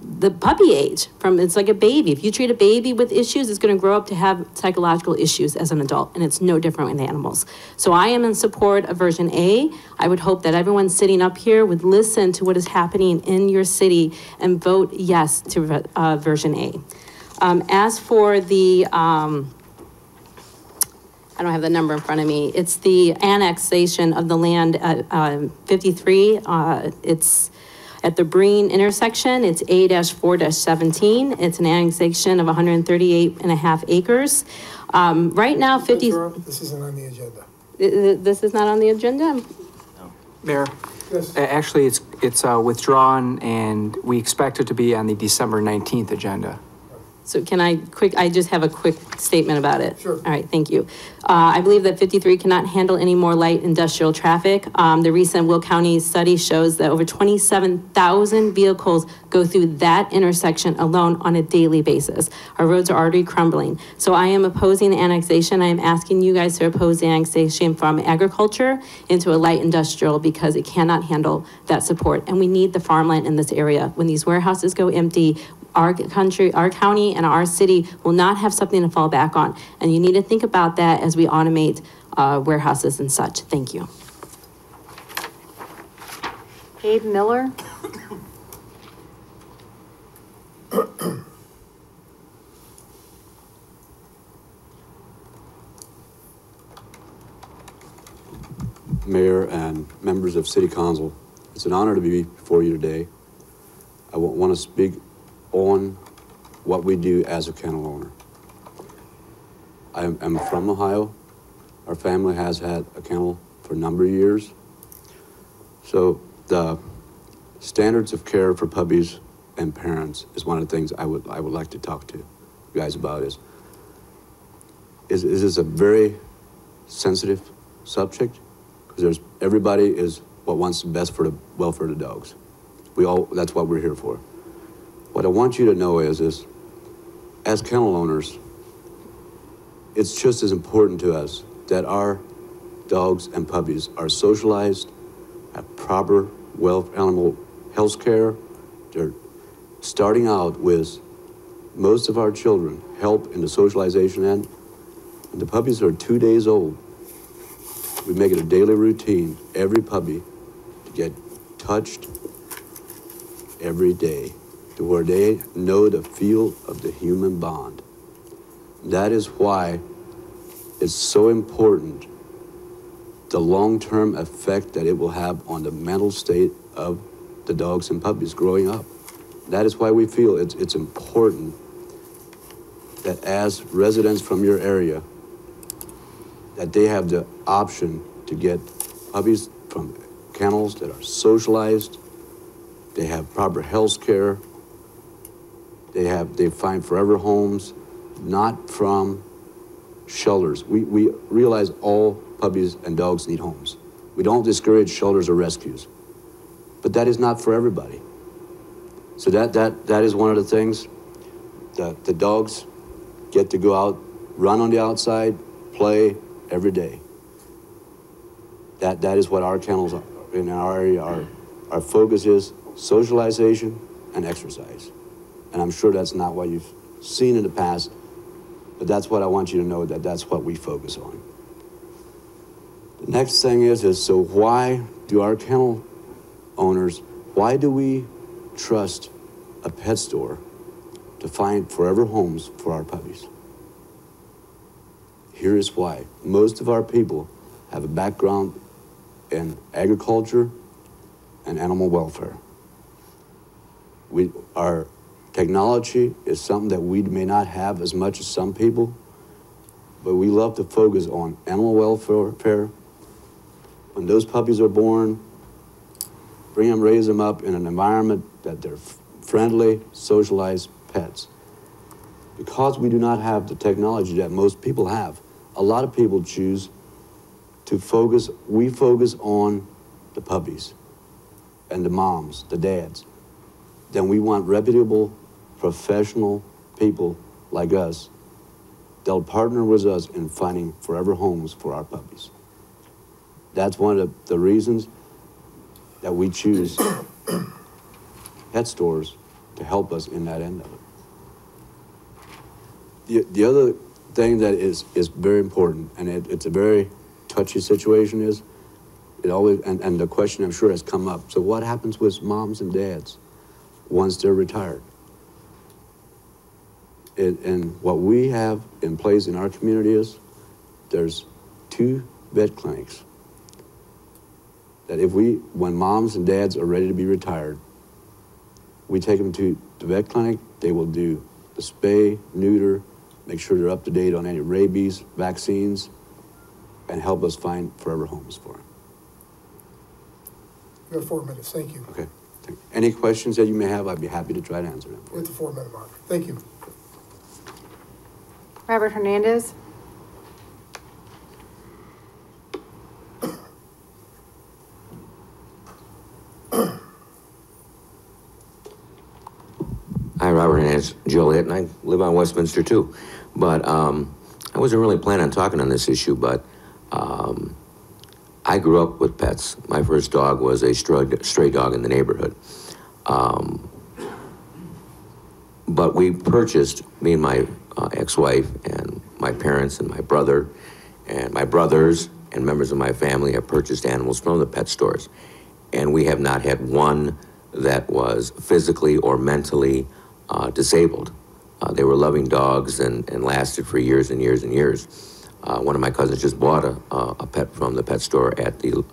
S18: the puppy age, it's like a baby. If you treat a baby with issues, it's going to grow up to have psychological issues as an adult, and it's no different with animals. So I am in support of version A. I would hope that everyone sitting up here would listen to what is happening in your city and vote yes to version A. As for the, I don't have the number in front of me, it's the annexation of the land at 53. It's at the Breen intersection. It's A-4-17. It's an annexation of 138.5 acres. Right now, 50.
S7: This isn't on the agenda.
S18: This is not on the agenda?
S4: Mayor?
S7: Yes.
S4: Actually, it's withdrawn, and we expect it to be on the December 19th agenda.
S18: So I just have a quick statement about it.
S7: Sure.
S18: All right, thank you. I believe that 53 cannot handle any more light industrial traffic. The recent Will County study shows that over 27,000 vehicles go through that intersection alone on a daily basis. Our roads are already crumbling. So I am opposing the annexation. I am asking you guys to oppose the annexation from agriculture into a light industrial because it cannot handle that support. And we need the farmland in this area. When these warehouses go empty, our county, and our city will not have something to fall back on. And you need to think about that as we automate warehouses and such. Thank you.
S2: Abe Miller.
S19: Mayor and members of City Council, it's an honor to be before you today. I want to speak on what we do as a kennel owner. I'm from Ohio. Our family has had a kennel for a number of years. So the standards of care for puppies and parents is one of the things I would like to talk to you guys about. Is this a very sensitive subject? Because everybody is what wants the best for the welfare of the dogs. That's what we're here for. What I want you to know is as kennel owners, it's just as important to us that our dogs and puppies are socialized, have proper animal health care. They're starting out with most of our children help in the socialization end. When the puppies are 2 days old, we make it a daily routine, every puppy to get touched every day, to where they know the feel of the human bond. That is why it's so important, the long-term effect that it will have on the mental state of the dogs and puppies growing up. That is why we feel it's important that as residents from your area, that they have the option to get puppies from kennels that are socialized, they have proper health care, they find forever homes, not from shelters. We realize all puppies and dogs need homes. We don't discourage shelters or rescues, but that is not for everybody. So that is one of the things that the dogs get to go out, run on the outside, play every day. That is what our kennels are, in our area, our focus is socialization and exercise. And I'm sure that's not what you've seen in the past, but that's what I want you to know, that's what we focus on. The next thing is so why do our kennel owners, why do we trust a pet store to find forever homes for our puppies? Here is why. Most of our people have a background in agriculture and animal welfare. Our technology is something that we may not have as much as some people, but we love to focus on animal welfare. When those puppies are born, raise them up in an environment that they're friendly, socialized pets. Because we do not have the technology that most people have, a lot of people choose to we focus on the puppies and the moms, the dads. Then we want reputable, professional people like us. They'll partner with us in finding forever homes for our puppies. That's one of the reasons that we choose pet stores to help us in that end of it. The other thing that is very important, and it's a very touchy situation, is it always, and the question I'm sure has come up, so what happens with moms and dads once they're retired? And what we have in place in our community is there's 2 vet clinics that when moms and dads are ready to be retired, we take them to the vet clinic. They will do the spay, neuter, make sure they're up to date on any rabies vaccines, and help us find forever homes for them.
S7: You have 4 minutes, thank you.
S19: Okay. Any questions that you may have, I'd be happy to try to answer them.
S7: We're at the 4-minute mark, thank you.
S2: Robert Hernandez.
S20: Hi, Robert Hernandez, Joliet, and I live on Westminster too. But I wasn't really planning on talking on this issue, but I grew up with pets. My first dog was a stray dog in the neighborhood. But we purchased, me and my ex-wife and my parents and my brother and my brothers and members of my family have purchased animals from the pet stores. And we have not had one that was physically or mentally disabled. They were loving dogs and lasted for years and years and years. One of my cousins just bought a pet from the pet store at the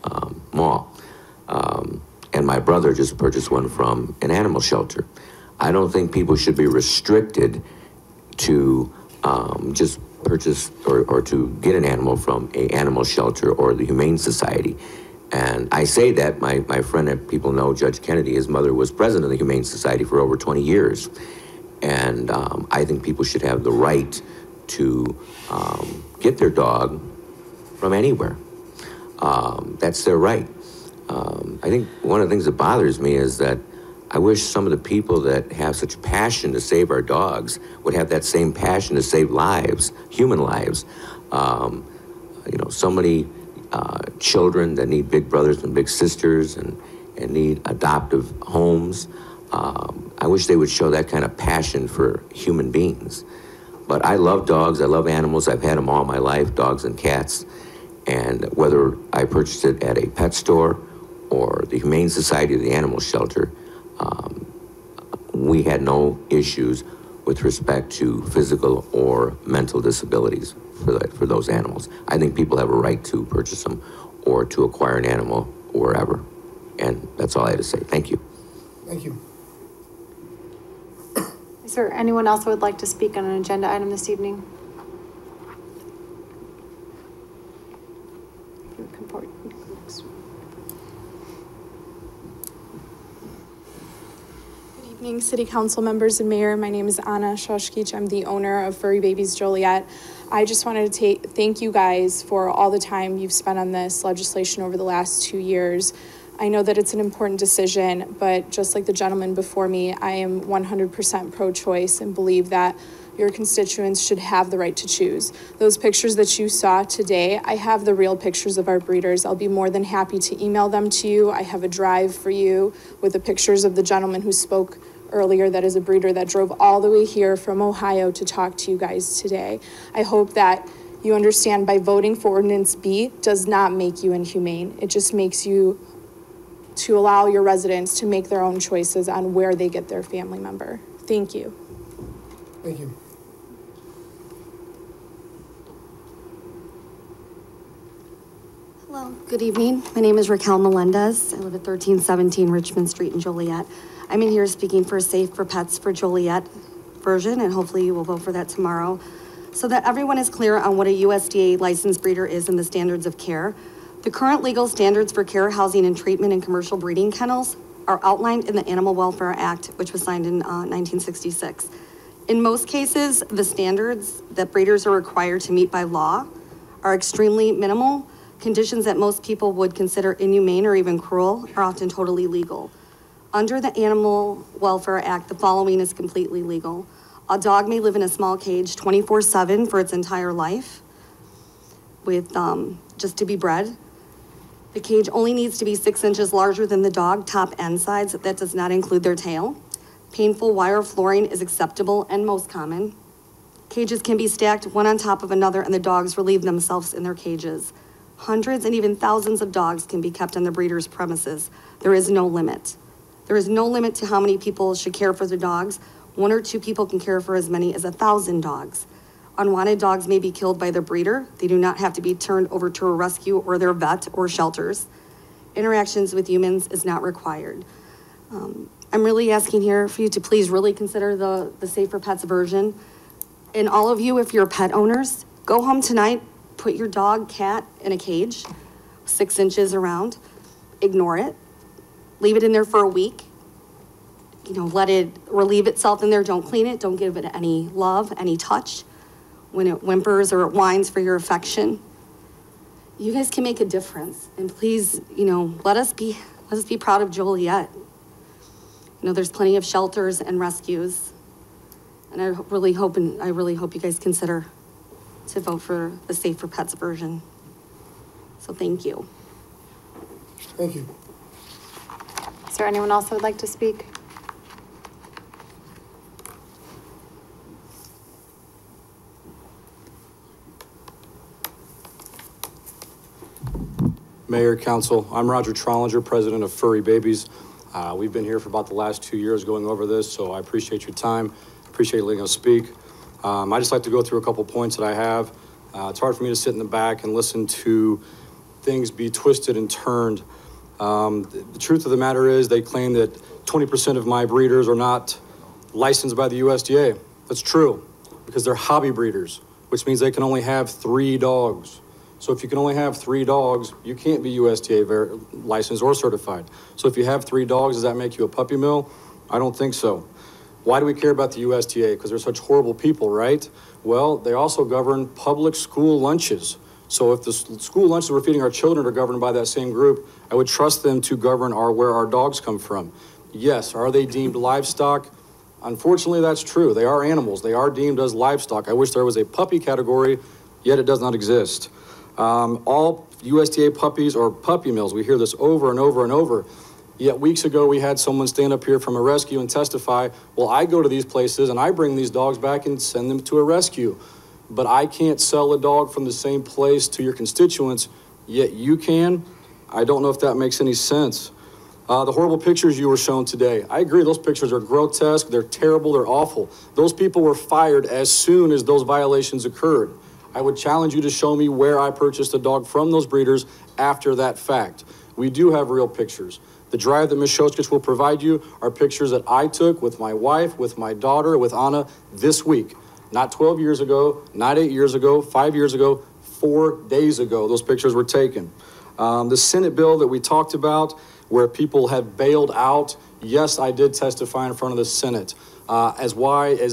S20: mall. And my brother just purchased one from an animal shelter. I don't think people should be restricted to just purchase or to get an animal from an animal shelter or the Humane Society. And I say that, my friend that people know, Judge Kennedy, his mother was president of the Humane Society for over 20 years. And I think people should have the right to get their dog from anywhere. That's their right. I think one of the things that bothers me is that I wish some of the people that have such passion to save our dogs would have that same passion to save lives, human lives. You know, so many children that need big brothers and big sisters and need adoptive homes. I wish they would show that kind of passion for human beings. But I love dogs, I love animals, I've had them all my life, dogs and cats. And whether I purchased it at a pet store or the Humane Society or the animal shelter, we had no issues with respect to physical or mental disabilities for those animals. I think people have a right to purchase them or to acquire an animal wherever. And that's all I had to say. Thank you.
S7: Thank you.
S2: Is there anyone else who would like to speak on an agenda item this evening?
S21: Good evening, City Council members and Mayor. My name is Anna Shoshkich. I'm the owner of Furry Babies Joliet. I just wanted to thank you guys for all the time you've spent on this legislation over the last 2 years. I know that it's an important decision, but just like the gentleman before me, I am 100% pro-choice and believe that your constituents should have the right to choose. Those pictures that you saw today, I have the real pictures of our breeders. I'll be more than happy to email them to you. I have a drive for you with the pictures of the gentleman who spoke earlier that is a breeder that drove all the way here from Ohio to talk to you guys today. I hope that you understand by voting for Ordinance B does not make you inhumane. It just makes you to allow your residents to make their own choices on where they get their family member. Thank you.
S7: Thank you.
S22: Hello, good evening. My name is Raquel Melendez. I live at 1317 Richmond Street in Joliet. I'm in here speaking for Safe for Pets for Joliet version, and hopefully you will vote for that tomorrow, so that everyone is clear on what a USDA licensed breeder is and the standards of care. The current legal standards for care, housing, and treatment in commercial breeding kennels are outlined in the Animal Welfare Act, which was signed in 1966. In most cases, the standards that breeders are required to meet by law are extremely minimal. Conditions that most people would consider inhumane or even cruel are often totally legal. Under the Animal Welfare Act, the following is completely legal. A dog may live in a small cage 24/7 for its entire life with just to be bred. The cage only needs to be 6 inches larger than the dog, top and sides. That does not include their tail. Painful wire flooring is acceptable and most common. Cages can be stacked one on top of another and the dogs relieve themselves in their cages. Hundreds and even thousands of dogs can be kept on the breeder's premises. There is no limit. There is no limit to how many people should care for the dogs. 1 or 2 people can care for as many as 1,000 dogs. Unwanted dogs may be killed by the breeder. They do not have to be turned over to a rescue or their vet or shelters. Interactions with humans is not required. I'm really asking here for you to please really consider the Safe for Pets version. And all of you, if you're pet owners, go home tonight, put your dog, cat in a cage, 6 inches around, ignore it, leave it in there for a week. You know, let it relieve itself in there. Don't clean it. Don't give it any love, any touch. When it whimpers or it whines for your affection, you guys can make a difference. And please, you know, let us be proud of Joliet. You know, there's plenty of shelters and rescues. And I really hope you guys consider to vote for the Safe for Pets version. So thank you.
S7: Thank you.
S2: Is there anyone else that would like to speak?
S3: Mayor, Council, I'm Roger Trollinger, President of Furry Babies. We've been here for about the last 2 years going over this, so I appreciate your time, appreciate letting us speak. I just like to go through a couple points that I have. It's hard for me to sit in the back and listen to things be twisted and turned. The truth of the matter is they claim that 20% of my breeders are not licensed by the USDA. That's true, because they're hobby breeders, which means they can only have 3 dogs. So if you can only have 3 dogs, you can't be USDA licensed or certified. So if you have 3 dogs, does that make you a puppy mill? I don't think so. Why do we care about the USDA? Because they're such horrible people, right? Well, they also govern public school lunches. So if the school lunches we're feeding our children are governed by that same group, I would trust them to govern where our dogs come from. Yes, are they deemed livestock? Unfortunately, that's true. They are animals. They are deemed as livestock. I wish there was a puppy category, yet it does not exist. All USDA puppies are puppy mills. We hear this over and over and over. Yet weeks ago, we had someone stand up here from a rescue and testify, well, I go to these places and I bring these dogs back and send them to a rescue. But I can't sell a dog from the same place to your constituents, yet you can. I don't know if that makes any sense. The horrible pictures you were shown today, I agree, those pictures are grotesque, they're terrible, they're awful. Those people were fired as soon as those violations occurred. I would challenge you to show me where I purchased a dog from those breeders after that fact. We do have real pictures. The drive that Ms. Shoskich will provide you are pictures that I took with my wife, with my daughter, with Anna this week. Not 12 years ago, not 8 years ago, 5 years ago, 4 days ago, those pictures were taken. The Senate bill that we talked about, where people have bailed out, yes, I did testify in front of the Senate. As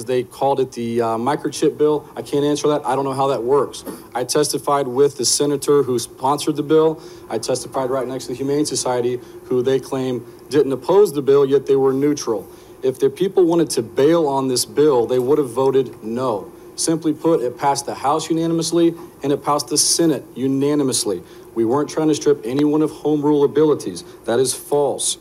S3: they called it the microchip bill, I can't answer that. I don't know how that works. I testified with the senator who sponsored the bill. I testified right next to the Humane Society, who they claim didn't oppose the bill, yet they were neutral. If the people wanted to bail on this bill, they would have voted no. Simply put, it passed the House unanimously and it passed the Senate unanimously. We weren't trying to strip anyone of home rule abilities. That is false.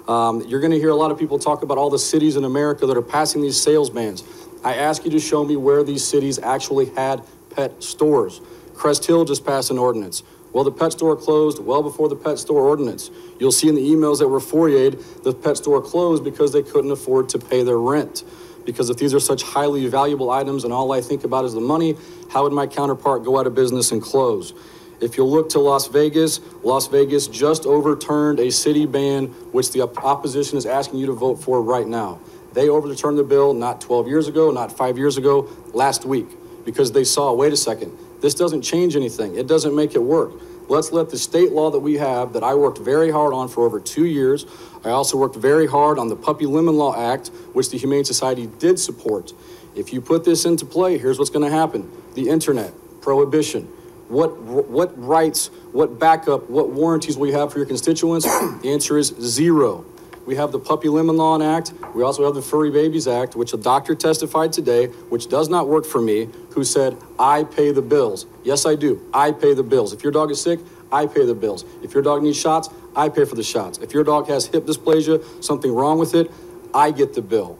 S3: You're going to hear a lot of people talk about all the cities in America that are passing these sales bans. I ask you to show me where these cities actually had pet stores. Crest Hill just passed an ordinance. Well, the pet store closed well before the pet store ordinance. You'll see in the emails that were forwarded, the pet store closed because they couldn't afford to pay their rent. Because if these are such highly valuable items and all I think about is the money, how would my counterpart go out of business and close? If you look to Las Vegas just overturned a city ban, which the opposition is asking you to vote for right now. They overturned the bill not 12 years ago, not 5 years ago, last week, because they saw, wait a second, This doesn't change anything. It doesn't make it work. Let's let the state law that we have, that I worked very hard on for over 2 years. I also worked very hard on the Puppy Lemon Law Act, which the Humane Society did support. If you put this into play, here's what's going to happen. The internet, prohibition, what rights, what backup, what warranties will you have for your constituents? The answer is zero. We have the Puppy Lemon Law Act. We also have the Furry Babies Act, which a doctor testified today, which does not work for me, who said, I pay the bills. Yes, I do. I pay the bills. If your dog is sick, I pay the bills. If your dog needs shots, I pay for the shots. If your dog has hip dysplasia, something wrong with it, I get the bill.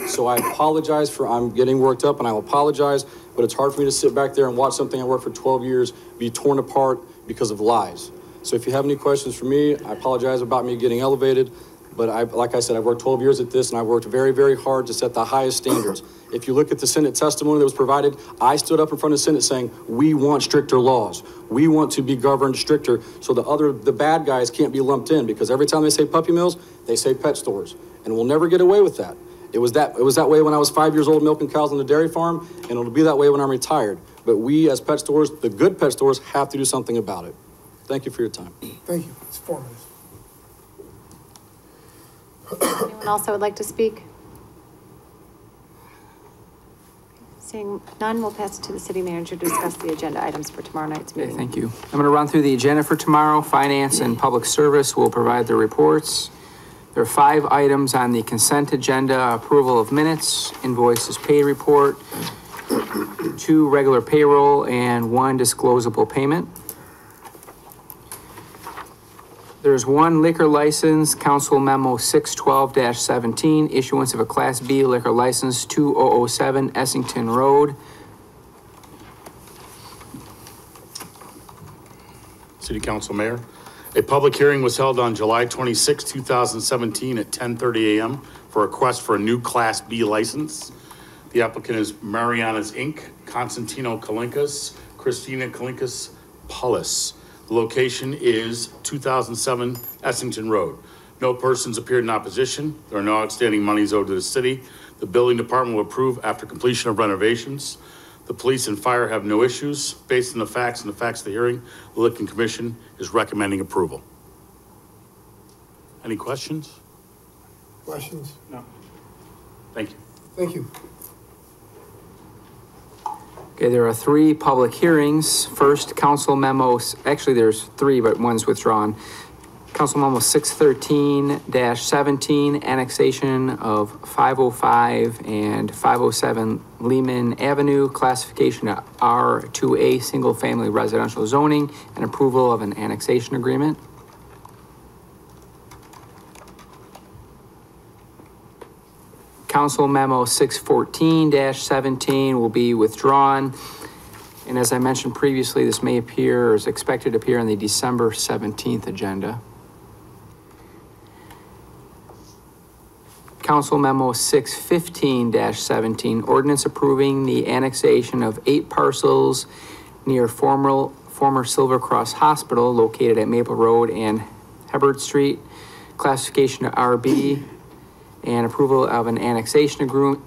S3: So I apologize I'm getting worked up, and I apologize, but it's hard for me to sit back there and watch something I worked for 12 years be torn apart because of lies. So if you have any questions for me, I apologize about me getting elevated. But like I said, I've worked 12 years at this, and I've worked very, very hard to set the highest standards. If you look at the Senate testimony that was provided, I stood up in front of the Senate saying, we want stricter laws. We want to be governed stricter so the bad guys can't be lumped in, because every time they say puppy mills, they say pet stores. And we'll never get away with that. It was that way when I was 5 years old milking cows on the dairy farm, and it'll be that way when I'm retired. But we as pet stores, the good pet stores, have to do something about it. Thank you for your time.
S7: Thank you. It's 4 minutes.
S2: Anyone else that would like to speak? Seeing none, we'll pass it to the city manager to discuss the agenda items for tomorrow night's meeting.
S4: Okay, thank you. I'm going to run through the agenda for tomorrow. Finance and Public Service will provide the reports. There are 5 items on the consent agenda: approval of minutes, invoices paid report, 2 regular payroll, and 1 disclosable payment. There's 1 liquor license, Council Memo 612-17, issuance of a Class B liquor license, 2007 Essington Road.
S6: City Council Mayor, a public hearing was held on July 26, 2017 at 10:30 a.m. for a request for a new Class B license. The applicant is Mariana's Inc., Constantino Kalinkas, Christina Kalinkas Pullis. The location is 2007 Essington Road. No persons appeared in opposition. There are no outstanding monies owed to the city. The building department will approve after completion of renovations. The police and fire have no issues. Based on the facts of the hearing, the Liquor Commission is recommending approval. Any questions?
S7: Questions?
S6: No. Thank you.
S7: Thank you.
S4: Okay, there are 3 public hearings. First, Council Memos, actually there's 3, but one's withdrawn. Council Memo 613-17, annexation of 505 and 507 Lehman Avenue, classification to R2A single-family residential zoning, and approval of an annexation agreement. Council Memo 614-17 will be withdrawn. And as I mentioned previously, this may appear or is expected to appear on the December 17th agenda. Council Memo 615-17, ordinance approving the annexation of 8 parcels near former Silver Cross Hospital located at Maple Road and Hebert Street, classification to RB, and approval of an annexation agreement.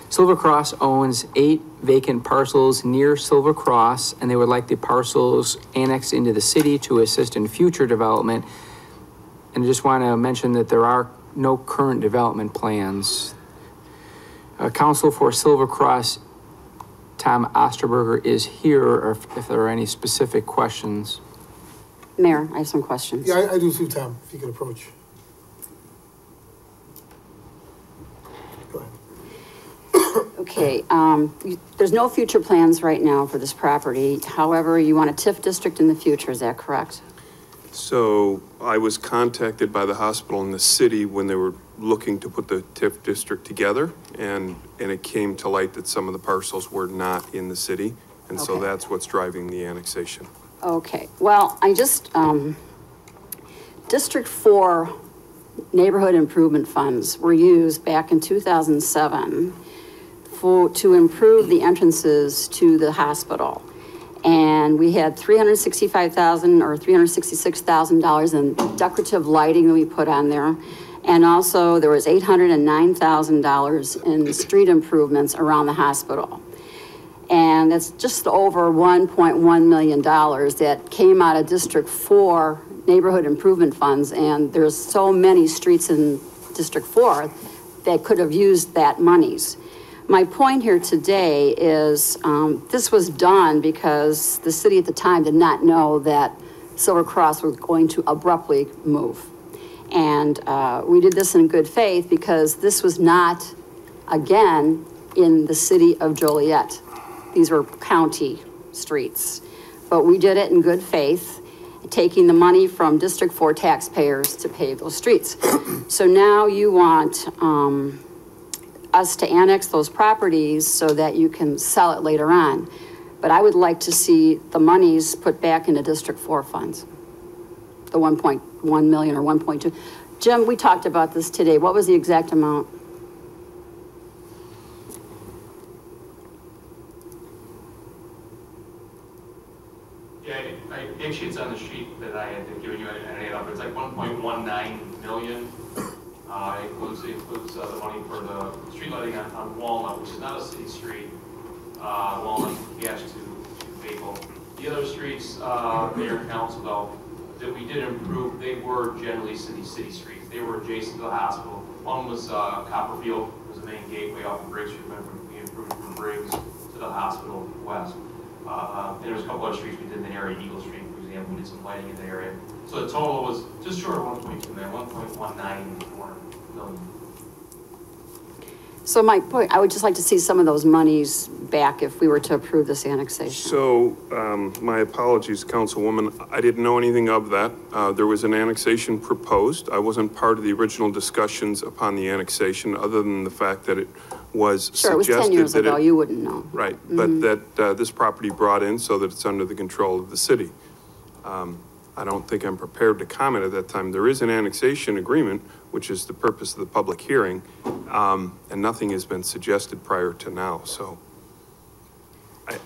S4: Silver Cross owns 8 vacant parcels near Silver Cross, and they would like the parcels annexed into the city to assist in future development. And I just want to mention that there are no current development plans. Counsel for Silver Cross, Tom Osterberger, is here, or if there are any specific questions.
S11: Mayor, I have some questions.
S7: Yeah, I do too, Tom, if you could approach. Go ahead.
S11: Okay, there's no future plans right now for this property. However, you want a TIF district in the future, is that correct?
S8: So I was contacted by the hospital and the city when they were looking to put the TIF district together, and it came to light that some of the parcels were not in the city, and so that's what's driving the annexation.
S11: Okay, well, I just, District 4 neighborhood improvement funds were used back in 2007 to improve the entrances to the hospital. And we had $365,000 or $366,000 in decorative lighting that we put on there. And also, there was $809,000 in street improvements around the hospital. And that's just over $1.1 million that came out of District 4 neighborhood improvement funds. And there's so many streets in District 4 that could have used that monies. My point here today is this was done because the city at the time did not know that Silver Cross was going to abruptly move. And we did this in good faith because this was not, again, in the city of Joliet. These were county streets. But we did it in good faith, taking the money from District 4 taxpayers to pave those streets. So now you want us to annex those properties so that you can sell it later on. But I would like to see the monies put back into District 4 funds, the 1.1 million or 1.2. Jim, we talked about this today. What was the exact amount?
S5: Yeah, actually it's on the sheet that I had given you, and I but it's like 1.19 million. It includes the money for the street lighting on Walnut, which is not a city street. Walnut, Cash to Maple. The other streets, Mayor and Council, though, that we did improve, they were generally city streets. They were adjacent to the hospital. One was Copperfield, was the main gateway off of Briggs Street. We improved from Briggs to the hospital west. And there was a couple other streets we did in the area, Eagle Street, for example, we did some lighting in the area. So the total was just short of 1.2 million, 1.19 million.
S11: So my point, I would just like to see some of those monies back if we were to approve this annexation.
S8: So, my apologies, Councilwoman. I didn't know anything of that. There was an annexation proposed. I wasn't part of the original discussions upon the annexation, other than the fact that it was suggested.
S11: Sure, it was 10 years ago, you wouldn't know.
S8: Right, but that this property brought in so that it's under the control of the city. I don't think I'm prepared to comment at that time. There is an annexation agreement, which is the purpose of the public hearing, and nothing has been suggested prior to now, so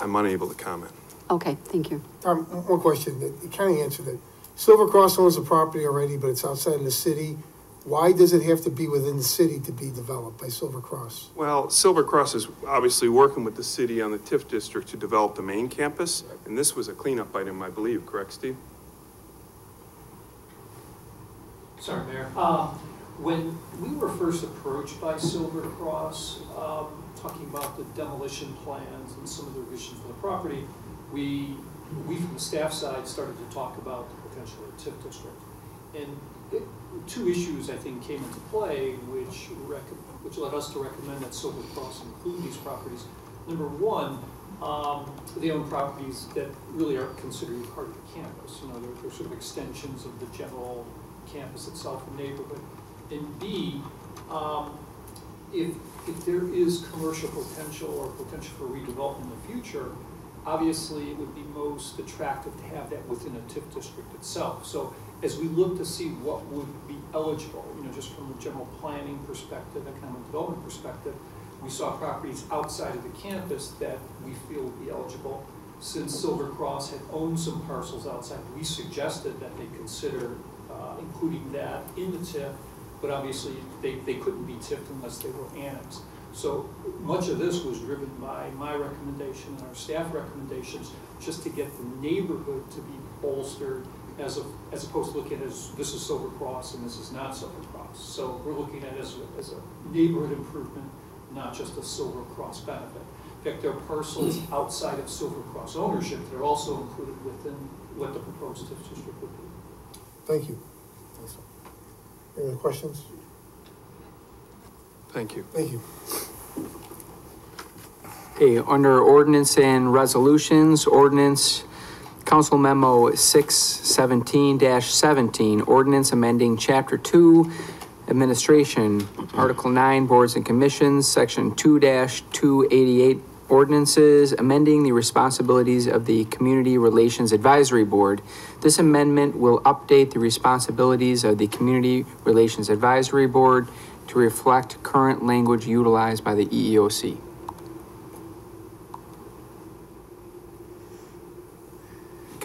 S8: I'm unable to comment.
S11: Okay, thank you.
S7: One question, you kind of answered it. Silver Cross owns the property already, but it's outside of the city. Why does it have to be within the city to be developed by Silver Cross?
S8: Well, Silver Cross is obviously working with the city on the TIF district to develop the main campus, and this was a cleanup item, I believe, correct, Steve?
S9: Sorry, Mayor. When we were first approached by Silver Cross, talking about the demolition plans and some of the revisions for the property, we from the staff side started to talk about the potential of the TIF district. And two issues, I think, came into play, which led us to recommend that Silver Cross include these properties. Number one, they own properties that really aren't considered part of the campus. You know, they're sort of extensions of the general campus itself and neighborhood. And B, if there is commercial potential or potential for redevelopment in the future, obviously it would be most attractive to have that within a TIF district itself. So as we look to see what would be eligible, you know, just from a general planning perspective, economic development perspective, we saw properties outside of the campus that we feel would be eligible. Since Silver Cross had owned some parcels outside, we suggested that they consider including that in the TIF, but obviously they couldn't be TIF'd unless they were annexed. So much of this was driven by my recommendation and our staff recommendations just to get the neighborhood to be bolstered as opposed to looking at it as this is Silver Cross and this is not Silver Cross. So we're looking at it as a neighborhood improvement, not just a Silver Cross benefit. In fact, there are parcels outside of Silver Cross ownership that are also included within what the proposed TIF district would be.
S7: Thank you. Any other questions?
S8: Thank you.
S7: Thank you.
S4: Okay, under ordinance and resolutions, ordinance Council Memo 617-17, ordinance amending Chapter 2, Administration, Article 9, Boards and Commissions, Section 2-288, ordinances amending the responsibilities of the Community Relations Advisory Board. This amendment will update the responsibilities of the Community Relations Advisory Board to reflect current language utilized by the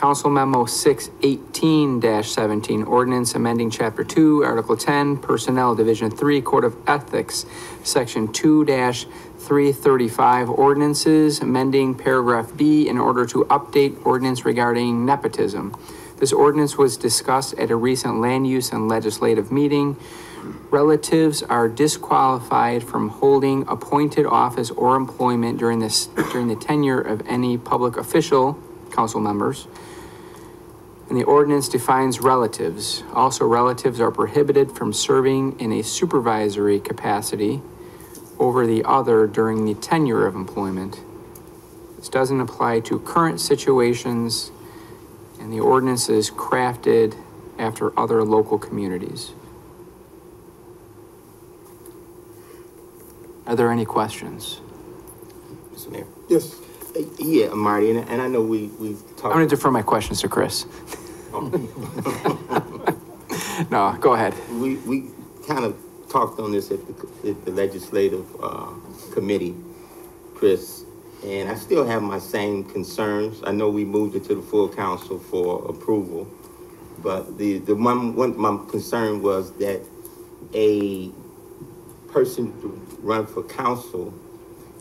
S4: Council Memo 618-17, ordinance amending Chapter 2, Article 10, Personnel, Division 3, Code of Ethics, Section 2-335, ordinances, amending Paragraph B in order to update ordinance regarding nepotism. This ordinance was discussed at a recent land use and legislative meeting. Relatives are disqualified from holding appointed office or employment during the tenure of any public official, council members. And the ordinance defines relatives. Also, relatives are prohibited from serving in a supervisory capacity over the other during the tenure of employment. This doesn't apply to current situations, and the ordinance is crafted after other local communities. Are there any questions?
S16: Mr. Mayor?
S7: Yes.
S16: Yeah, Marty, and I know we've talked.
S4: I'm going to defer my questions to Chris. No, go ahead.
S16: We kind of talked on this at the legislative committee, Chris, and I still have my same concerns. I know we moved it to the full council for approval, but my concern was that a person to run for council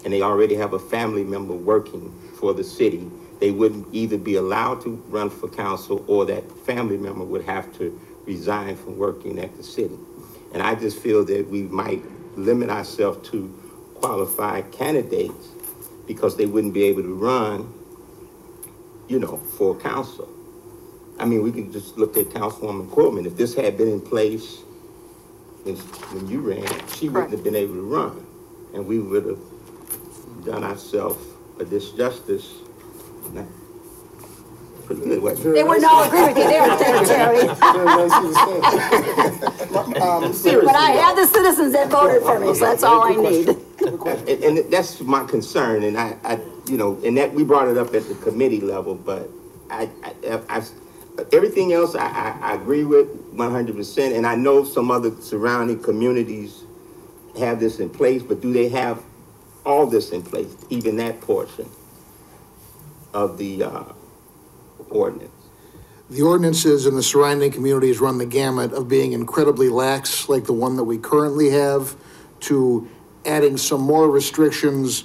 S16: and they already have a family member working for the city, they wouldn't either be allowed to run for council or that family member would have to resign from working at the city. And I just feel that we might limit ourselves to qualified candidates because they wouldn't be able to run, for council. I mean, we can just look at Councilwoman Coleman. If this had been in place when you ran, she wouldn't have been able to run. And we would have done ourselves a disjustice. Pretty good, wasn't it?
S11: They wouldn't all agree with you there, Terry.
S16: Seriously,
S11: But I had the citizens that voted for me, so that's all I need.
S16: And that's my concern, and I and that we brought it up at the committee level, but I everything else I agree with 100%, and I know some other surrounding communities have this in place, but do they have all this in place, even that portion of the ordinance?
S7: The ordinances in the surrounding communities run the gamut of being incredibly lax, like the one that we currently have, to adding some more restrictions,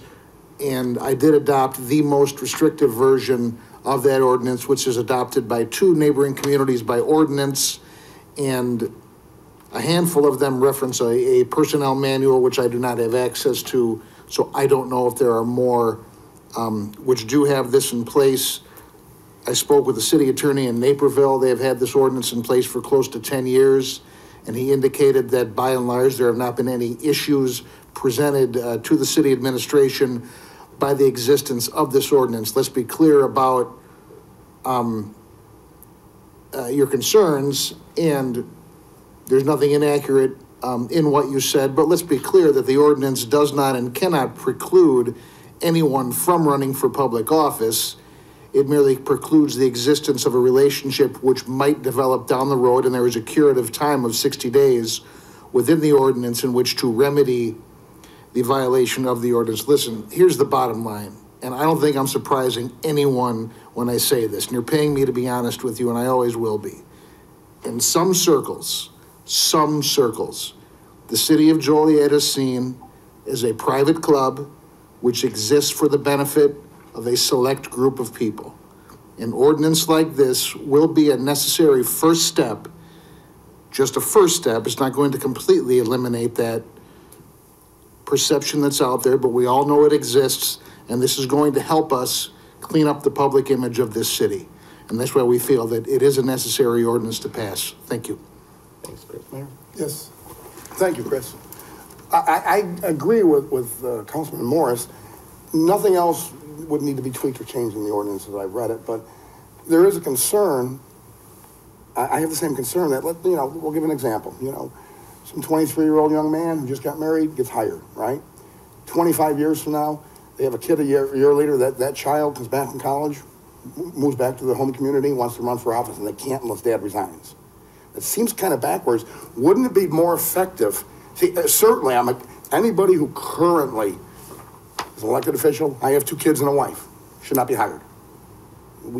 S7: and I did adopt the most restrictive version of that ordinance, which is adopted by 2 neighboring communities by ordinance, and a handful of them reference a personnel manual, which I do not have access to, so I don't know if there are more which do have this in place. I spoke with the city attorney in Naperville. They have had this ordinance in place for close to 10 years, and he indicated that by and large there have not been any issues presented to the city administration by the existence of this ordinance. Let's be clear about your concerns, and there's nothing inaccurate in what you said, but let's be clear that the ordinance does not and cannot preclude anyone from running for public office. It merely precludes the existence of a relationship which might develop down the road, and there is a curative time of 60 days within the ordinance in which to remedy the violation of the ordinance. Listen, here's the bottom line, and I don't think I'm surprising anyone when I say this, and you're paying me to be honest with you, and I always will be. In some circles, the city of Joliet is seen as a private club which exists for the benefit of a select group of people. An ordinance like this will be a necessary first step, just a first step. It's not going to completely eliminate that perception that's out there, but we all know it exists, and this is going to help us clean up the public image of this city. And that's why we feel that it is a necessary ordinance to pass. Thank you.
S16: Thanks, Chris.
S17: Mayor? Yes. Thank you, Chris. I agree with Councilman Morris. Nothing else would need to be tweaked or changed in the ordinance as I've read it, but there is a concern. I have the same concern that, we'll give an example. Some 23-year-old young man who just got married gets hired, right? 25 years from now, they have a kid a year later, that child comes back from college, moves back to the home community, wants to run for office, and they can't unless dad resigns. It seems kind of backwards. Wouldn't it be more effective? See, certainly, anybody who currently is an elected official, I have 2 kids and a wife, should not be hired.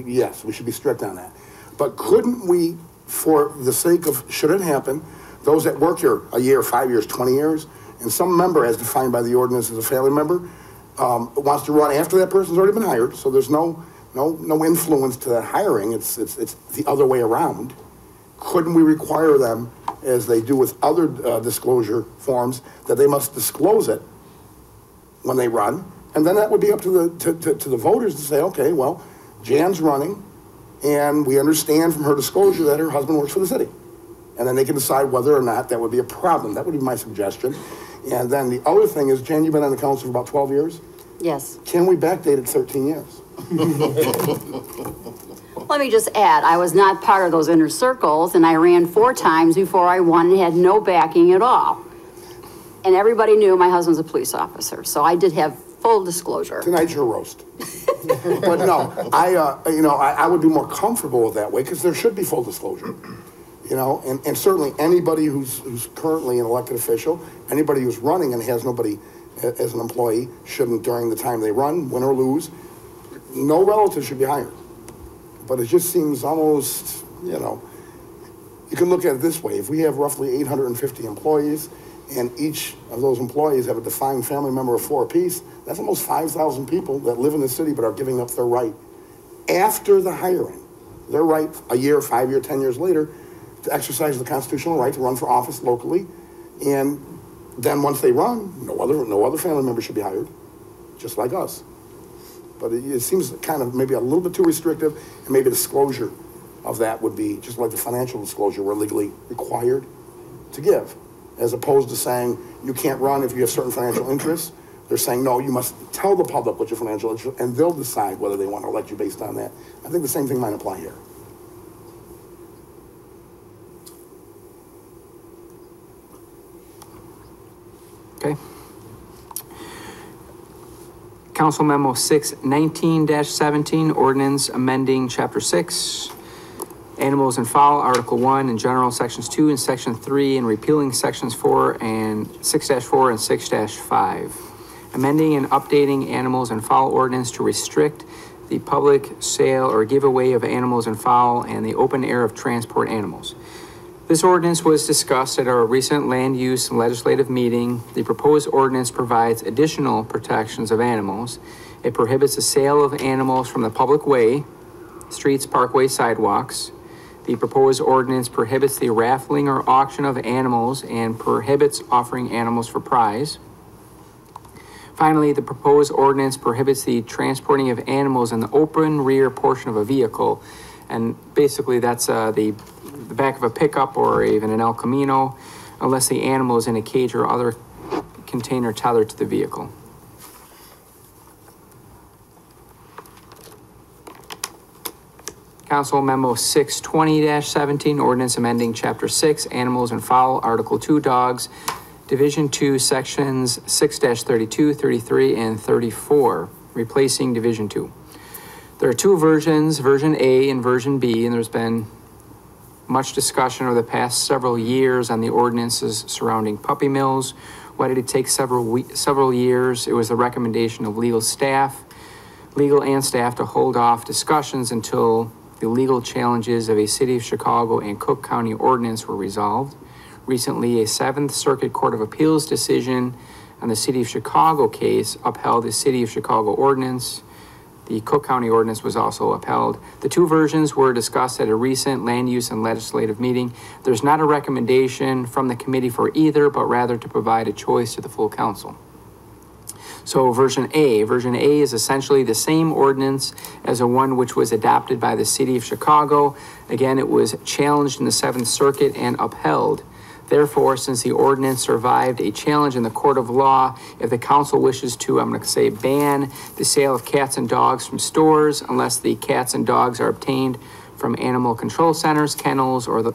S17: Yes, we should be strict on that. But couldn't we, for the sake of, should it happen, those that work here a year, 5 years, 20 years, and some member, as defined by the ordinance as a family member, wants to run after that person's already been hired, so there's no influence to that hiring, it's the other way around. Couldn't we require them, as they do with other disclosure forms, that they must disclose it when they run? And then that would be up to the voters to say, okay, well, Jan's running, and we understand from her disclosure that her husband works for the city. And then they can decide whether or not that would be a problem. That would be my suggestion. And then the other thing is, Jan, you've been on the council for about 12 years?
S11: Yes.
S17: Can we backdate it 13 years?
S11: Let me just add, I was not part of those inner circles, and I ran 4 times before I won and had no backing at all. And everybody knew my husband's a police officer, so I did have full disclosure.
S17: Tonight's your roast. But no, I would be more comfortable with that way, because there should be full disclosure. You know, and certainly anybody who's currently an elected official, anybody who's running and has nobody as an employee, shouldn't, during the time they run, win or lose, no relative should be hired. But it just seems almost, you know, you can look at it this way. If we have roughly 850 employees, and each of those employees have a defined family member of 4 apiece, that's almost 5,000 people that live in the city but are giving up their right after the hiring, their right a year, 5 years, 10 years later, to exercise the constitutional right to run for office locally. And then once they run, no other family member should be hired, just like us. But it seems kind of maybe a little bit too restrictive, and maybe disclosure of that would be just like the financial disclosure we're legally required to give, as opposed to saying you can't run if you have certain financial interests. They're saying, no, you must tell the public what your financial interest, and they'll decide whether they want to elect you based on that. I think the same thing might apply here.
S4: Okay. Council Memo 619-17, ordinance amending Chapter 6, Animals and Fowl, Article 1 in general, Sections 2 and Section 3, and repealing Sections 4 and 6-4 and 6-5. Amending and updating Animals and Fowl ordinance to restrict the public sale or giveaway of animals and fowl and the open air of transport animals. This ordinance was discussed at our recent land use legislative meeting. The proposed ordinance provides additional protections of animals. It prohibits the sale of animals from the public way, streets, parkways, sidewalks. The proposed ordinance prohibits the raffling or auction of animals and prohibits offering animals for prize. Finally, the proposed ordinance prohibits the transporting of animals in the open rear portion of a vehicle. And basically that's the back of a pickup or even an El Camino, unless the animal is in a cage or other container tethered to the vehicle. Council Memo 620-17, ordinance amending Chapter 6, Animals and Fowl, Article 2, Dogs, Division 2, Sections 6-32, 33, and 34, replacing Division 2. There are 2 versions, Version A and Version B, and there's been much discussion over the past several years on the ordinances surrounding puppy mills. Why did it take several years? It was the recommendation of legal and staff to hold off discussions until the legal challenges of a City of Chicago and Cook County ordinance were resolved. Recently, a 7th Circuit Court of Appeals decision on the City of Chicago case upheld the City of Chicago ordinance. The Cook County ordinance was also upheld. The 2 versions were discussed at a recent land use and legislative meeting. There's not a recommendation from the committee for either, but rather to provide a choice to the full council. So Version A is essentially the same ordinance as the one which was adopted by the City of Chicago. Again, it was challenged in the 7th Circuit and upheld. Therefore, since the ordinance survived a challenge in the court of law, if the council wishes to, I'm going to say, ban the sale of cats and dogs from stores unless the cats and dogs are obtained from animal control centers, kennels, or the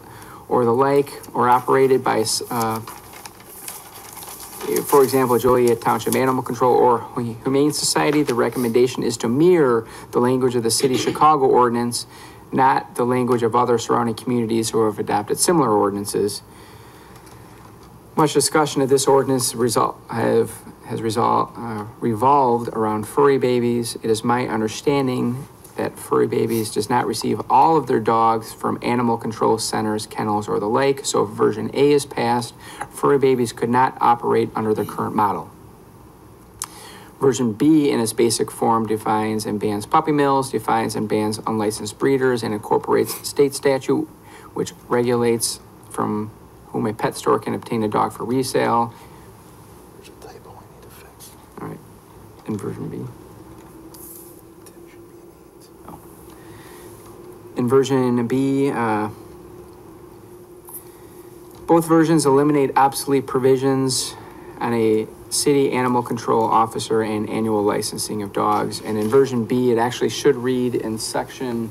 S4: like, or operated by, for example, Joliet Township Animal Control or Humane Society, the recommendation is to mirror the language of the City of Chicago ordinance, not the language of other surrounding communities who have adopted similar ordinances. Much discussion of this ordinance has revolved around furry babies. It is my understanding that Furry Babies does not receive all of their dogs from animal control centers, kennels, or the like. So if version A is passed, Furry Babies could not operate under their current model. Version B, in its basic form, defines and bans puppy mills, defines and bans unlicensed breeders, and incorporates state statute, which regulates from whom a pet store can obtain a dog for resale.
S17: There's a typo I need to fix.
S4: All right, in version B. In version B, both versions eliminate obsolete provisions on a city animal control officer and annual licensing of dogs. And in version B, it actually should read in section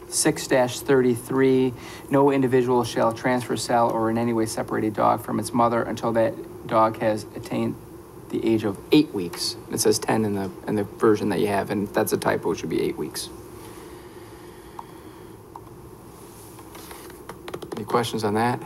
S4: 6-33, no individual shall transfer, sell, or in any way separate a dog from its mother until that dog has attained the age of 8 weeks. It says 10 in the version that you have, and that's a typo, it should be 8 weeks. Any questions on that?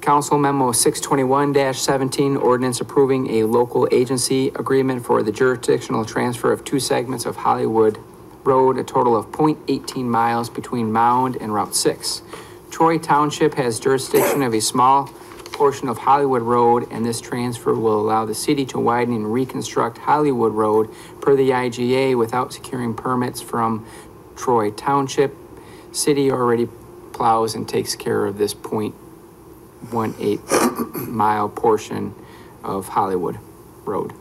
S4: Council Memo 621-17, ordinance approving a local agency agreement for the jurisdictional transfer of 2 segments of Hollywood Road, a total of 0.18 miles between Mound and Route 6. Troy Township has jurisdiction of a small portion of Hollywood Road, and this transfer will allow the city to widen and reconstruct Hollywood Road per the IGA without securing permits from Troy Township. City already plows and takes care of this 0.18 mile portion of Hollywood Road.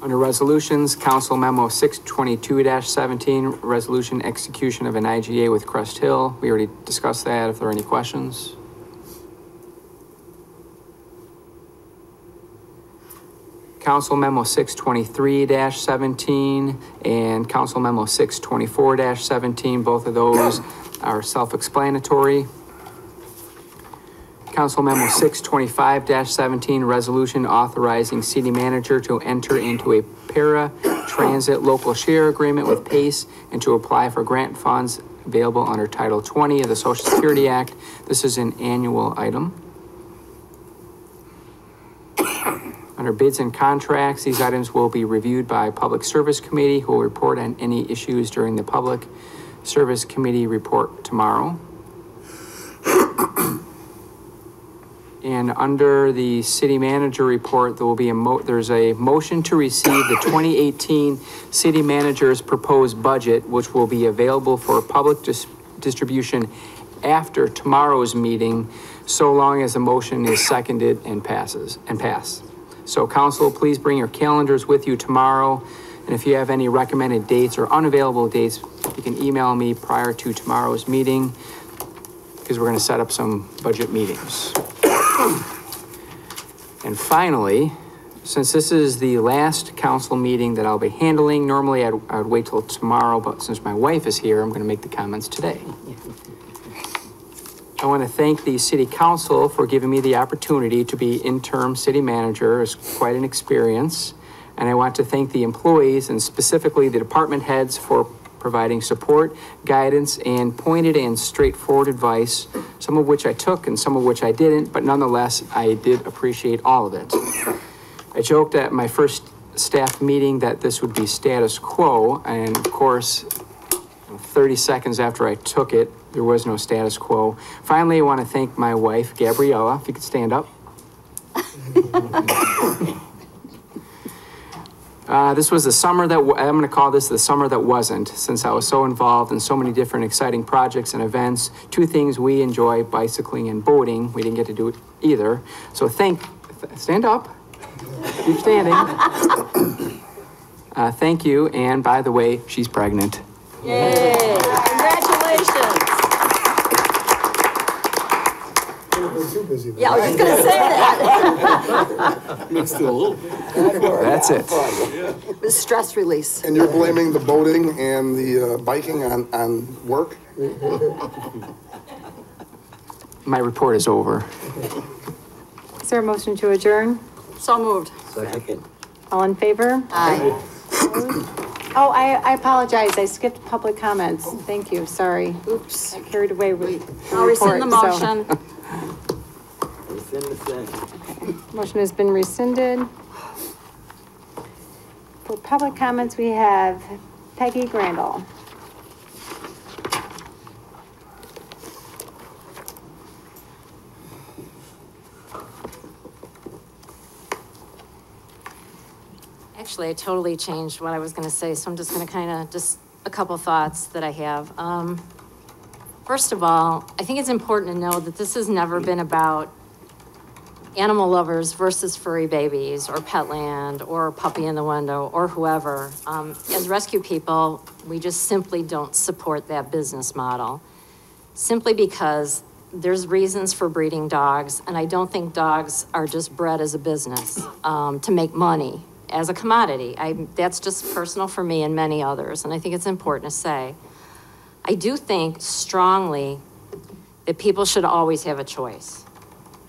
S4: Under resolutions, Council Memo 622-17, resolution execution of an IGA with Crest Hill. We already discussed that. If there are any questions. Council Memo 623-17 and Council Memo 624-17, both of those are self-explanatory. Council Memo 625-17, resolution authorizing city manager to enter into a para-transit local share agreement with PACE and to apply for grant funds available under Title 20 of the Social Security Act. This is an annual item. Under bids and contracts, these items will be reviewed by Public Service Committee, who will report on any issues during the Public Service Committee report tomorrow. And under the city manager report, there will be there's a motion to receive the 2018 city manager's proposed budget, which will be available for public distribution after tomorrow's meeting, so long as the motion is seconded and pass. So council, please bring your calendars with you tomorrow. And if you have any recommended dates or unavailable dates, you can email me prior to tomorrow's meeting, because we're going to set up some budget meetings. And finally, since this is the last council meeting that I'll be handling, normally I would wait till tomorrow, but since my wife is here, I'm going to make the comments today. I want to thank the city council for giving me the opportunity to be interim city manager. It's quite an experience. And I want to thank the employees and specifically the department heads for providing support, guidance, and pointed and straightforward advice, some of which I took and some of which I didn't, but nonetheless, I did appreciate all of it. I joked at my first staff meeting that this would be status quo, and of course, 30 seconds after I took it, there was no status quo. Finally, I want to thank my wife, Gabriella, if you could stand up. This was the summer that, I'm going to call this the summer that wasn't, since I was so involved in so many different exciting projects and events. 2 things we enjoy, bicycling and boating. We didn't get to do it either. So stand up, keep standing. Thank you, and by the way, she's pregnant.
S11: Yay, congratulations. Yeah, I was just gonna say that.
S17: Let's do a little.
S4: That's it.
S11: The stress release.
S17: And you're blaming the boating and the biking on work?
S4: My report is over.
S2: Is there a motion to adjourn?
S11: So moved.
S2: All in favor?
S11: Aye.
S2: Opposed? Oh, I apologize. I skipped public comments. Thank you, sorry. Oops. I carried away with the
S10: I'll rescind the
S2: report, so-
S10: motion.
S16: Rescind the second.
S2: Motion has been rescinded. For public comments, we have Peggy Grandal.
S10: Actually, I totally changed what I was gonna say, so I'm just gonna just a couple thoughts that I have. First of all, I think it's important to know that this has never been about animal lovers versus furry babies or Petland or Puppy in the Window or whoever. As rescue people, we just simply don't support that business model. Simply because there's reasons for breeding dogs, and I don't think dogs are just bred as a business to make money, as a commodity. That's just personal for me and many others, and I think it's important to say. I do think strongly that people should always have a choice.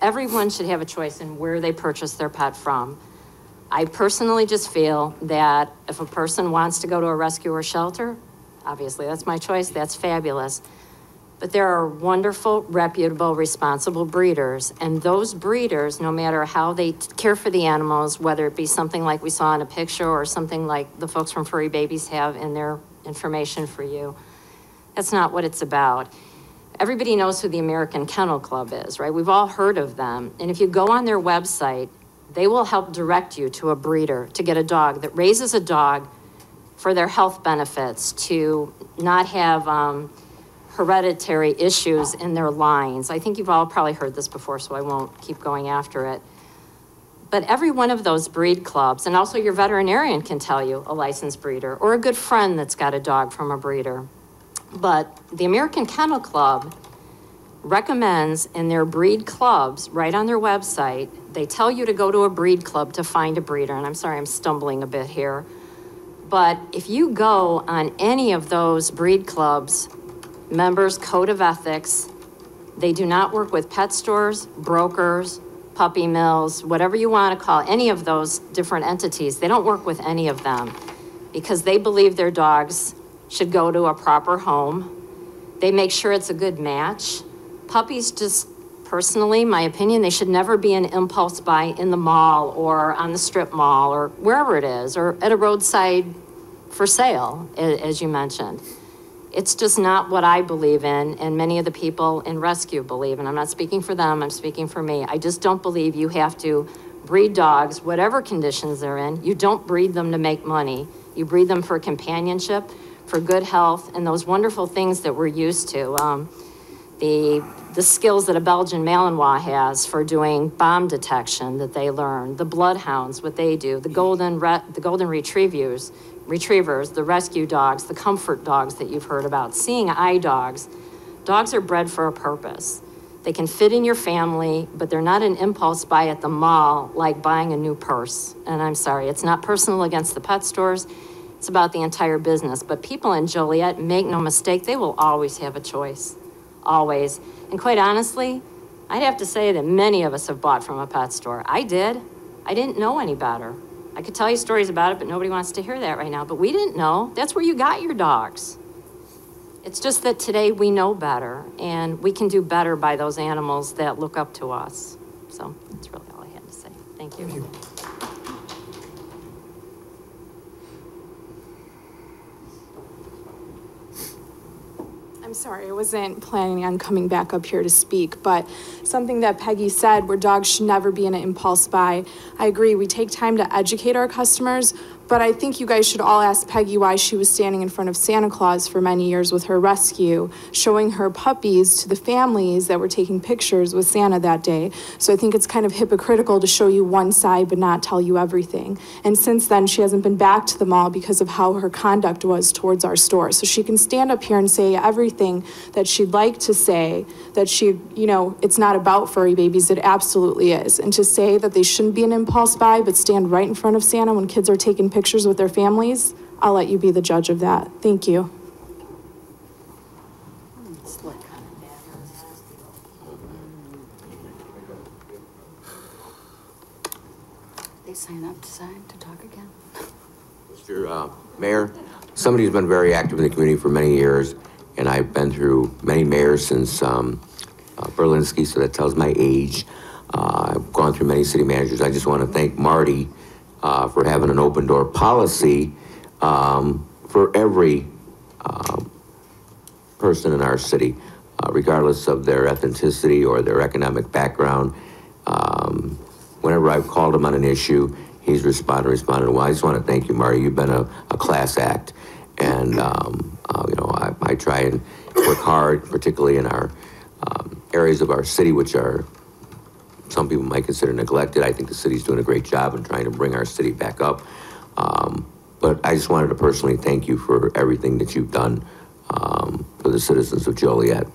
S10: Everyone should have a choice in where they purchase their pet from. I personally just feel that if a person wants to go to a rescue or shelter, obviously that's my choice, that's fabulous. But there are wonderful, reputable, responsible breeders, and those breeders, no matter how they care for the animals, whether it be something like we saw in a picture or something like the folks from Furry Babies have in their information for you, that's not what it's about. Everybody knows who the American Kennel Club is, right? We've all heard of them. And if you go on their website, they will help direct you to a breeder to get a dog that raises a dog for their health benefits, to not have hereditary issues in their lines. I think you've all probably heard this before, so I won't keep going after it. But every one of those breed clubs, and also your veterinarian can tell you, a licensed breeder, or a good friend that's got a dog from a breeder. But the American Kennel Club recommends in their breed clubs, right on their website, they tell you to go to a breed club to find a breeder. And I'm sorry, I'm stumbling a bit here. But if you go on any of those breed clubs, members' code of ethics, they do not work with pet stores, brokers, puppy mills, whatever you want to call any of those different entities. They don't work with any of them because they believe their dogs should go to a proper home. They make sure it's a good match. Puppies, just personally, my opinion, they should never be an impulse buy in the mall or on the strip mall or wherever it is, or at a roadside for sale, as you mentioned. It's just not what I believe in, and many of the people in rescue believe, and I'm not speaking for them, I'm speaking for me. I just don't believe you have to breed dogs, whatever conditions they're in. You don't breed them to make money. You breed them for companionship, for good health, and those wonderful things that we're used to. The skills that a Belgian Malinois has for doing bomb detection that they learn, the bloodhounds, what they do, the golden retrievers, the rescue dogs, the comfort dogs that you've heard about, seeing eye dogs. Dogs are bred for a purpose. They can fit in your family, but they're not an impulse buy at the mall like buying a new purse. And I'm sorry, it's not personal against the pet stores. It's about the entire business. But people in Joliet, make no mistake, they will always have a choice, always. And quite honestly, I'd have to say that many of us have bought from a pet store. I did. I didn't know any better. I could tell you stories about it, but nobody wants to hear that right now. But we didn't know. That's where you got your dogs. It's just that today we know better, and we can do better by those animals that look up to us. So that's really all I had to say. Thank you.
S7: Thank you.
S21: I'm sorry, I wasn't planning on coming back up here to speak, but something that Peggy said, where dogs should never be an impulse buy. I agree, we take time to educate our customers, but I think you guys should all ask Peggy why she was standing in front of Santa Claus for many years with her rescue, showing her puppies to the families that were taking pictures with Santa that day. So I think it's kind of hypocritical to show you one side but not tell you everything. And since then, she hasn't been back to the mall because of how her conduct was towards our store. So she can stand up here and say everything that she'd like to say, that she, you know, it's not about furry babies, it absolutely is. And to say that they shouldn't be an impulse buy but stand right in front of Santa when kids are taking pictures with their families, I'll let you be the judge of that. Thank you.
S11: They sign up to talk again.
S20: Mr. Mayor, somebody who's been very active in the community for many years, and I've been through many mayors since Berlinski, so that tells my age. I've gone through many city managers. I just want to thank Marty for having an open door policy for every person in our city, regardless of their ethnicity or their economic background. Whenever I've called him on an issue, he's responded well. I just want to thank you, Marty. You've been a class act. And, you know, I try and work hard, particularly in our areas of our city, which are, some people might consider neglected. I think the city's doing a great job in trying to bring our city back up. But I just wanted to personally thank you for everything that you've done for the citizens of Joliet.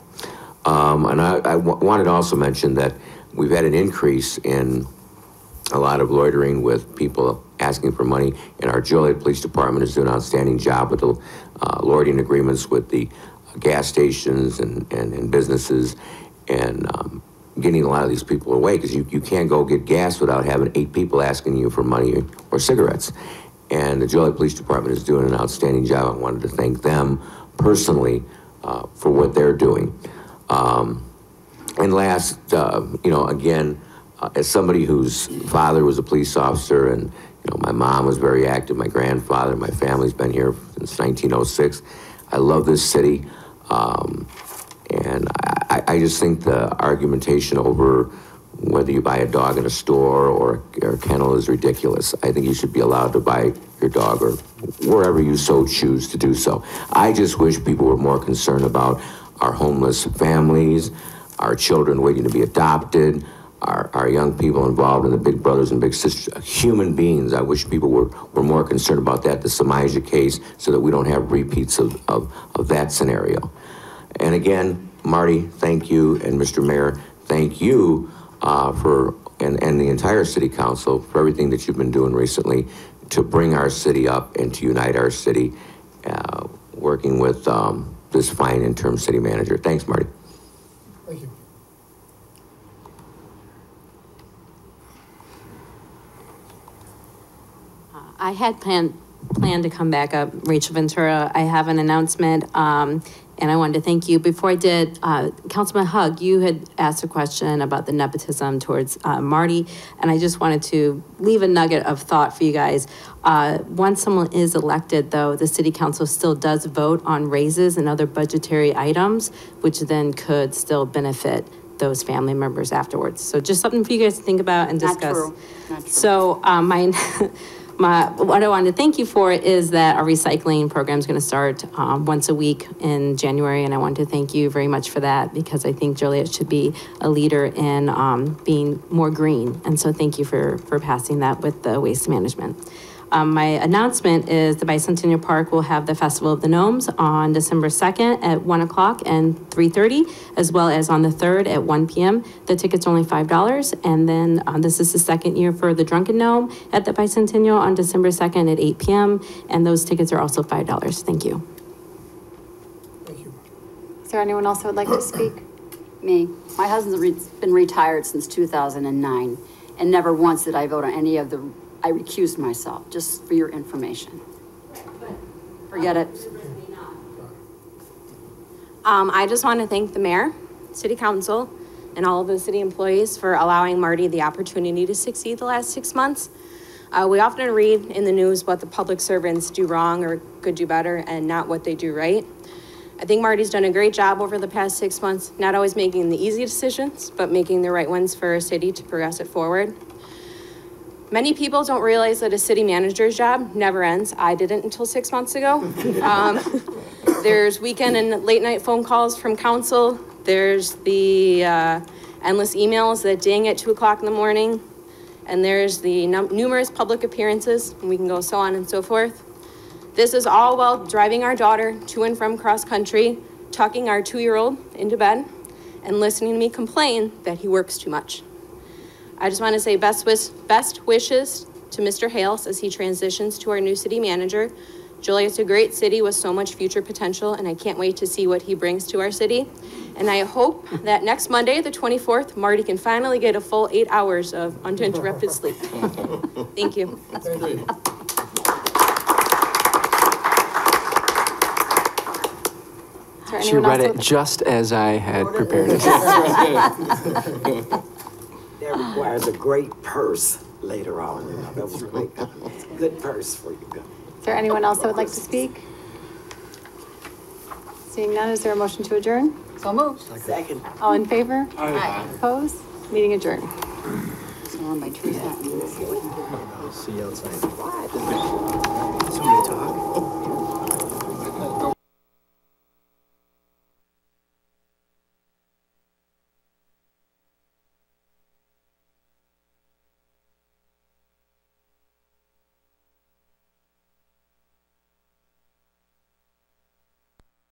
S20: And I wanted to also mention that we've had an increase in a lot of loitering with people asking for money, and our Joliet Police Department is doing an outstanding job with the loitering agreements with the gas stations and businesses, and getting a lot of these people away, because you can't go get gas without having 8 people asking you for money or cigarettes. And the Joliet Police Department is doing an outstanding job. I wanted to thank them personally for what they're doing. And last, you know, again, as somebody whose father was a police officer, and you know, my mom was very active, my grandfather, my family's been here since 1906. I love this city, and I just think the argumentation over whether you buy a dog in a store or a kennel is ridiculous. I think you should be allowed to buy your dog or wherever you so choose to do so. I just wish people were more concerned about our homeless families, our children waiting to be adopted, our young people involved in the big brothers and big sisters, human beings. I wish people were more concerned about that, the Samaja case, so that we don't have repeats of that scenario. And again, Marty, thank you, and Mr. Mayor, thank you and the entire city council for everything that you've been doing recently to bring our city up and to unite our city, working with this fine interim city manager. Thanks, Marty.
S7: Thank you.
S18: I had planned to come back up, Rachel Ventura. I have an announcement, and I wanted to thank you. Before I did, Councilman Hug, you had asked a question about the nepotism towards Marty, and I just wanted to leave a nugget of thought for you guys. Once someone is elected, though, the city council still does vote on raises and other budgetary items, which then could still benefit those family members afterwards. So just something for you guys to think about and discuss.
S11: Not true. Not true.
S18: So what I wanted to thank you for is that our recycling program is going to start once a week in January, and I want to thank you very much for that, because I think Joliet should be a leader in being more green, and so thank you for passing that with the waste management. My announcement is the Bicentennial Park will have the Festival of the Gnomes on December 2nd at 1 o'clock and 3:30, as well as on the 3rd at 1 p.m. The ticket's only $5. And then this is the second year for the Drunken Gnome at the Bicentennial on December 2nd at 8 p.m. And those tickets are also $5. Thank you.
S7: Thank you.
S2: Is there anyone else that would like to speak?
S11: Me. My husband's been retired since 2009, and never once did I vote on any of the, I recused myself, just for your information. Forget it.
S1: I just want to thank the mayor, city council, and all of the city employees for allowing Marty the opportunity to succeed the last 6 months. We often read in the news what the public servants do wrong or could do better, and not what they do right. I think Marty's done a great job over the past 6 months, not always making the easy decisions, but making the right ones for our city to progress it forward. Many people don't realize that a city manager's job never ends. I didn't until 6 months ago. There's weekend and late night phone calls from council. There's the endless emails that ding at 2 o'clock in the morning. And there's the numerous public appearances, and we can go so on and so forth. This is all while driving our daughter to and from cross country, tucking our 2-year-old into bed, and listening to me complain that he works too much. I just want to say best wishes to Mr. Hales as he transitions to our new city manager. Joliet's a great city with so much future potential, and I can't wait to see what he brings to our city. And I hope that next Monday, the 24th, Marty can finally get a full 8 hours of uninterrupted sleep. Thank you.
S7: Thank you.
S2: there
S4: She
S2: anyone
S4: read
S2: else
S4: it
S2: with-
S4: just as I had prepared it.
S12: That requires a great purse later on, you know, that was great. Good purse for you guys.
S2: Is there anyone else that would like to speak? Seeing none, is there a motion to adjourn?
S11: So moved.
S12: Second.
S2: All in favor?
S11: Aye.
S2: Opposed? Meeting adjourned.
S11: So on by Teresa.
S12: See you outside. Somebody talk.